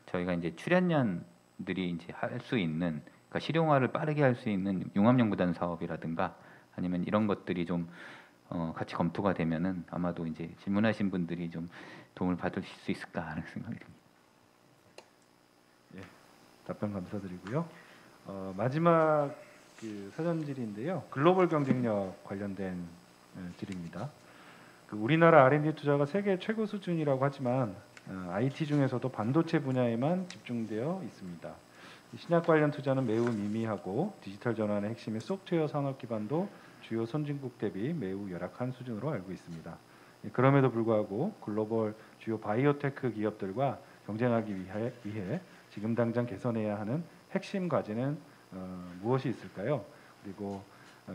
저희가 이제 출연연들이 이제 할 수 있는 그러니까 실용화를 빠르게 할 수 있는 융합연구단 사업이라든가 아니면 이런 것들이 좀 같이 검토가 되면은 아마도 이제 질문하신 분들이 좀 도움을 받을 수 있을까 하는 생각이 듭니다. 예, 답변 감사드리고요. 마지막 사전질인데요. 글로벌 경쟁력 관련된 질입니다. 우리나라 R&D 투자가 세계 최고 수준이라고 하지만 IT 중에서도 반도체 분야에만 집중되어 있습니다. 신약 관련 투자는 매우 미미하고 디지털 전환의 핵심인 소프트웨어 산업 기반도 주요 선진국 대비 매우 열악한 수준으로 알고 있습니다. 그럼에도 불구하고 글로벌 주요 바이오테크 기업들과 경쟁하기 위해 지금 당장 개선해야 하는 핵심 과제는 무엇이 있을까요? 그리고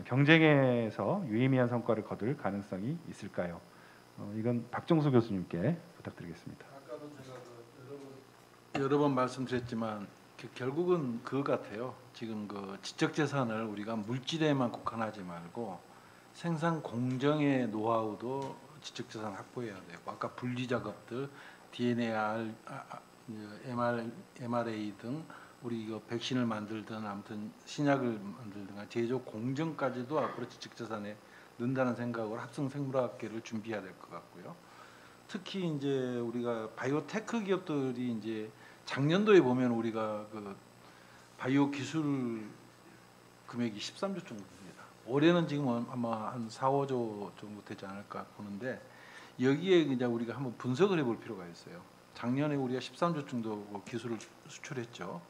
경쟁에서 유의미한 성과를 거둘 가능성이 있을까요? 이건 박정수 교수님께 부탁드리겠습니다. 아까도 제가 여러 번 말씀드렸지만 결국은 그거 같아요. 지금 지적 재산을 우리가 물질에만 국한하지 말고 생산 공정의 노하우도 지적 재산 확보해야 되고 아까 분리 작업들 DNA, mRNA 등 우리 이거 백신을 만들든 아무튼 신약을 만들든 제조 공정까지도 앞으로 지적 재산에 넣는다는 생각으로 합성 생물학계를 준비해야 될 것 같고요. 특히 이제 우리가 바이오테크 기업들이 이제 작년도에 보면 우리가 바이오 기술 금액이 13조 정도 됩니다. 올해는 지금 아마 한 4, 5조 정도 되지 않을까 보는데 여기에 이제 우리가 한번 분석을 해볼 필요가 있어요. 작년에 우리가 13조 정도 기술을 수출했죠.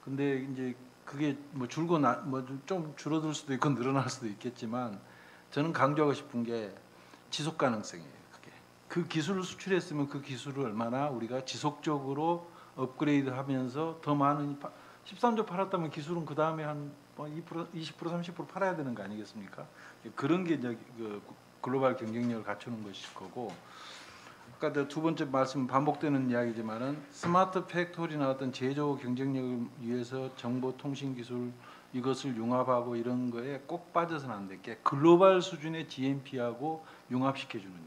근데 이제 그게 뭐 좀 줄어들 수도 있고 늘어날 수도 있겠지만 저는 강조하고 싶은 게 지속 가능성이에요. 그게 그 기술을 수출했으면 그 기술을 얼마나 우리가 지속적으로 업그레이드하면서 더 많은 13조 팔았다면 기술은 그 다음에 한 2%, 20%, 30% 팔아야 되는 거 아니겠습니까? 그런 게 이제 그 글로벌 경쟁력을 갖추는 것일 거고. 아까 두 번째 말씀 반복되는 이야기지만은 스마트 팩토리나 어떤 제조 경쟁력을 위해서 정보통신 기술 이것을 융합하고 이런 거에 꼭 빠져서는 안 될 게 글로벌 수준의 GMP하고 융합시켜주는 일.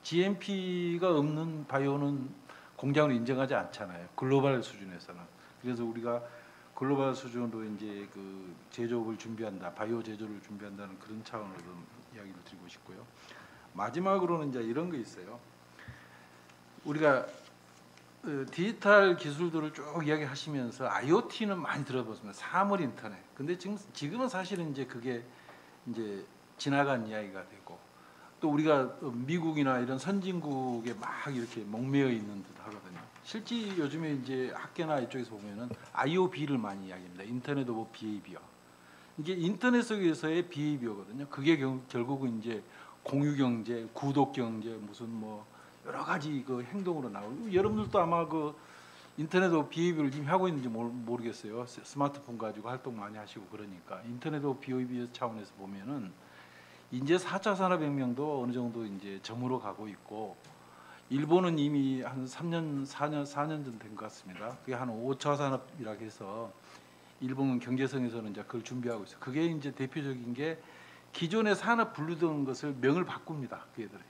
GMP가 없는 바이오는 공장으로 인정하지 않잖아요. 글로벌 수준에서는. 그래서 우리가 글로벌 수준으로 이제 그 제조업을 준비한다, 바이오 제조를 준비한다는 그런 차원으로 이야기를 드리고 싶고요. 마지막으로는 이제 이런 거 있어요. 우리가 디지털 기술들을 쭉 이야기하시면서 IoT는 많이 들어봤습니다. 사물 인터넷. 근데 지금은 사실은 이제 그게 이제 지나간 이야기가 되고 또 우리가 미국이나 이런 선진국에 막 이렇게 목매여 있는 듯 하거든요. 실제 요즘에 이제 학계나 이쪽에서 보면은 IOB를 많이 이야기합니다. 인터넷 오브 비헤이비어. 이게 인터넷 속에서의 비헤이비어거든요. 그게 결국은 이제 공유 경제, 구독 경제, 무슨 뭐 여러 가지 그 행동으로 나오고 여러분들도 아마 그 인터넷 오브 비헤이비어를 지금 하고 있는지 모르겠어요. 스마트폰 가지고 활동 많이 하시고 그러니까 인터넷 오브 비헤이비어 차원에서 보면은 이제 4차 산업혁명도 어느 정도 이제 점으로 가고 있고 일본은 이미 한 4년 전 된 것 같습니다. 그게 한 5차 산업이라고 해서 일본 경제성에서는 이제 그걸 준비하고 있어요. 그게 이제 대표적인 게 기존의 산업 분류된 것을 명을 바꿉니다. 그애들이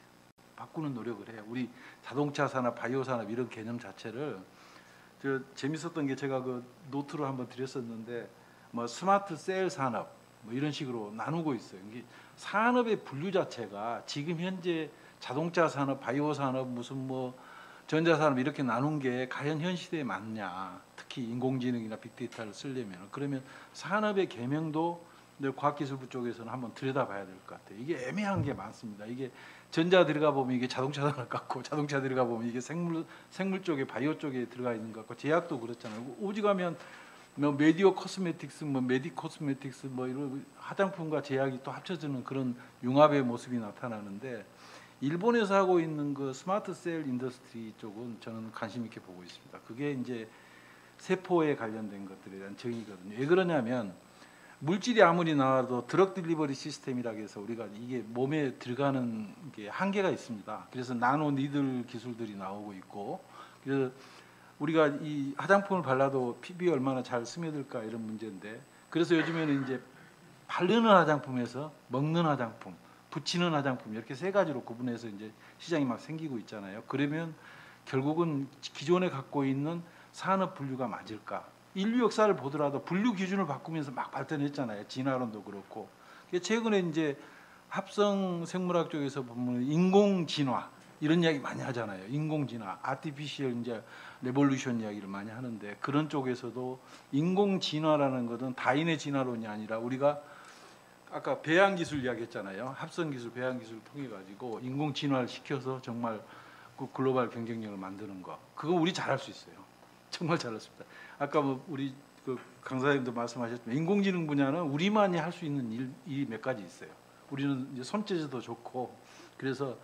바꾸는 노력을 해요. 우리 자동차 산업, 바이오 산업 이런 개념 자체를 재밌었던 게 제가 그 노트로 한번 드렸었는데 뭐 스마트 셀 산업 뭐 이런 식으로 나누고 있어요. 이게 산업의 분류 자체가 지금 현재 자동차 산업, 바이오 산업, 무슨 뭐 전자 산업 이렇게 나눈 게 과연 현 시대에 맞냐? 특히 인공지능이나 빅데이터를 쓰려면 그러면 산업의 계명도 과학기술부 쪽에서는 한번 들여다봐야 될 것 같아요. 이게 애매한 게 많습니다. 이게 전자 들어가 보면 이게 자동차 산업 같고 자동차 들어가 보면 이게 생물 쪽에 바이오 쪽에 들어가 있는 것 같고 제약도 그렇잖아요. 오직하면 뭐 메디오 코스메틱스, 뭐 메디 코스메틱스, 뭐 이런 화장품과 제약이 또 합쳐지는 그런 융합의 모습이 나타나는데 일본에서 하고 있는 그 스마트 셀 인더스트리 쪽은 저는 관심 있게 보고 있습니다. 그게 이제 세포에 관련된 것들에 대한 정의거든요. 왜 그러냐면 물질이 아무리 나와도 드럭 딜리버리 시스템이라고 해서 우리가 이게 몸에 들어가는 게 한계가 있습니다. 그래서 나노 니들 기술들이 나오고 있고 그래서 우리가 이 화장품을 발라도 피부에 얼마나 잘 스며들까 이런 문제인데 그래서 요즘에는 이제 바르는 화장품에서 먹는 화장품, 붙이는 화장품 이렇게 세 가지로 구분해서 이제 시장이 막 생기고 있잖아요. 그러면 결국은 기존에 갖고 있는 산업 분류가 맞을까? 인류 역사를 보더라도 분류 기준을 바꾸면서 막 발전했잖아요. 진화론도 그렇고. 최근에 이제 합성 생물학 쪽에서 보면 인공 진화 이런 이야기 많이 하잖아요. 인공 진화, 아티피셜 이제 레볼루션 이야기를 많이 하는데 그런 쪽에서도 인공 진화라는 것은 다인의 진화론이 아니라 우리가 아까 배양 기술 이야기했잖아요. 합성 기술, 배양 기술을 통해 가지고 인공 진화를 시켜서 정말 그 글로벌 경쟁력을 만드는 거. 그거 우리 잘할 수 있어요. 정말 잘할 수 있다. 아까 뭐 우리 그 강사님도 말씀하셨지만 인공지능 분야는 우리만이 할 수 있는 일이 몇 가지 있어요. 우리는 이제 손재주도 좋고 그래서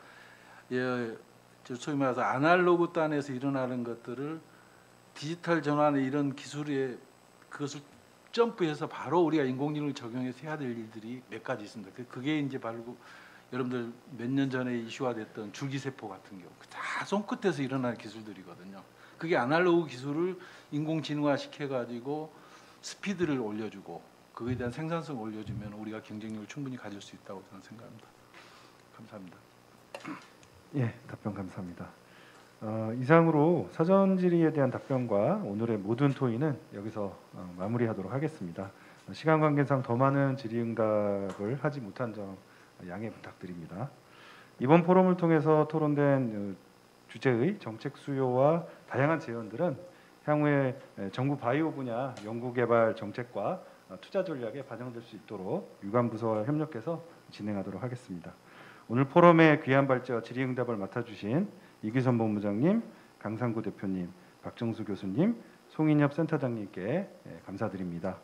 소위 말해서 아날로그 단에서 일어나는 것들을 디지털 전환의 이런 기술에 그것을 점프해서 바로 우리가 인공지능을 적용해서 해야 될 일들이 몇 가지 있습니다. 그게 이제 바로 여러분들 몇 년 전에 이슈화됐던 줄기세포 같은 경우 다 손끝에서 일어나는 기술들이거든요. 그게 아날로그 기술을 인공지능화 시켜가지고 스피드를 올려주고 그거에 대한 생산성을 올려주면 우리가 경쟁력을 충분히 가질 수 있다고 저는 생각합니다. 감사합니다. 예, 답변 감사합니다. 이상으로 사전 질의에 대한 답변과 오늘의 모든 토의는 여기서 마무리하도록 하겠습니다. 시간 관계상 더 많은 질의응답을 하지 못한 점 양해 부탁드립니다. 이번 포럼을 통해서 토론된 주제의 정책 수요와 다양한 제언들은 향후에 정부 바이오 분야 연구개발 정책과 투자 전략에 반영될 수 있도록 유관부서와 협력해서 진행하도록 하겠습니다. 오늘 포럼의 귀한 발제와 질의응답을 맡아주신 이규선 본부장님, 강상구 대표님, 박정수 교수님, 송인엽 센터장님께 감사드립니다.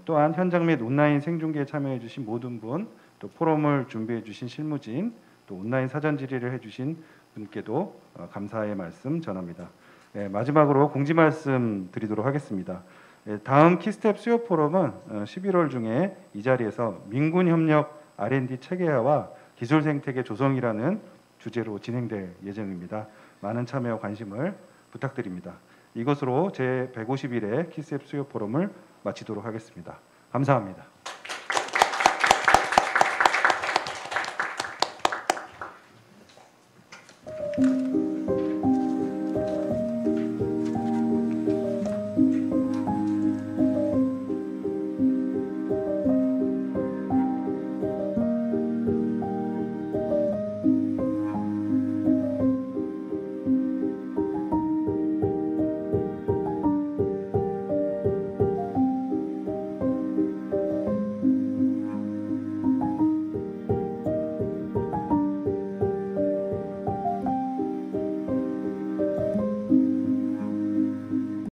또한 현장 및 온라인 생중계에 참여해 주신 모든 분, 또 포럼을 준비해 주신 실무진, 또 온라인 사전 질의를 해 주신 분께도 감사의 말씀 전합니다. 마지막으로 공지 말씀 드리도록 하겠습니다. 다음 키스텝 수요 포럼은 11월 중에 이 자리에서 민군 협력 R&D 체계화와 기술 생태계 조성이라는 주제로 진행될 예정입니다. 많은 참여와 관심을 부탁드립니다. 이것으로 제 151회 키스텝 수요 포럼을 마치도록 하겠습니다. 감사합니다.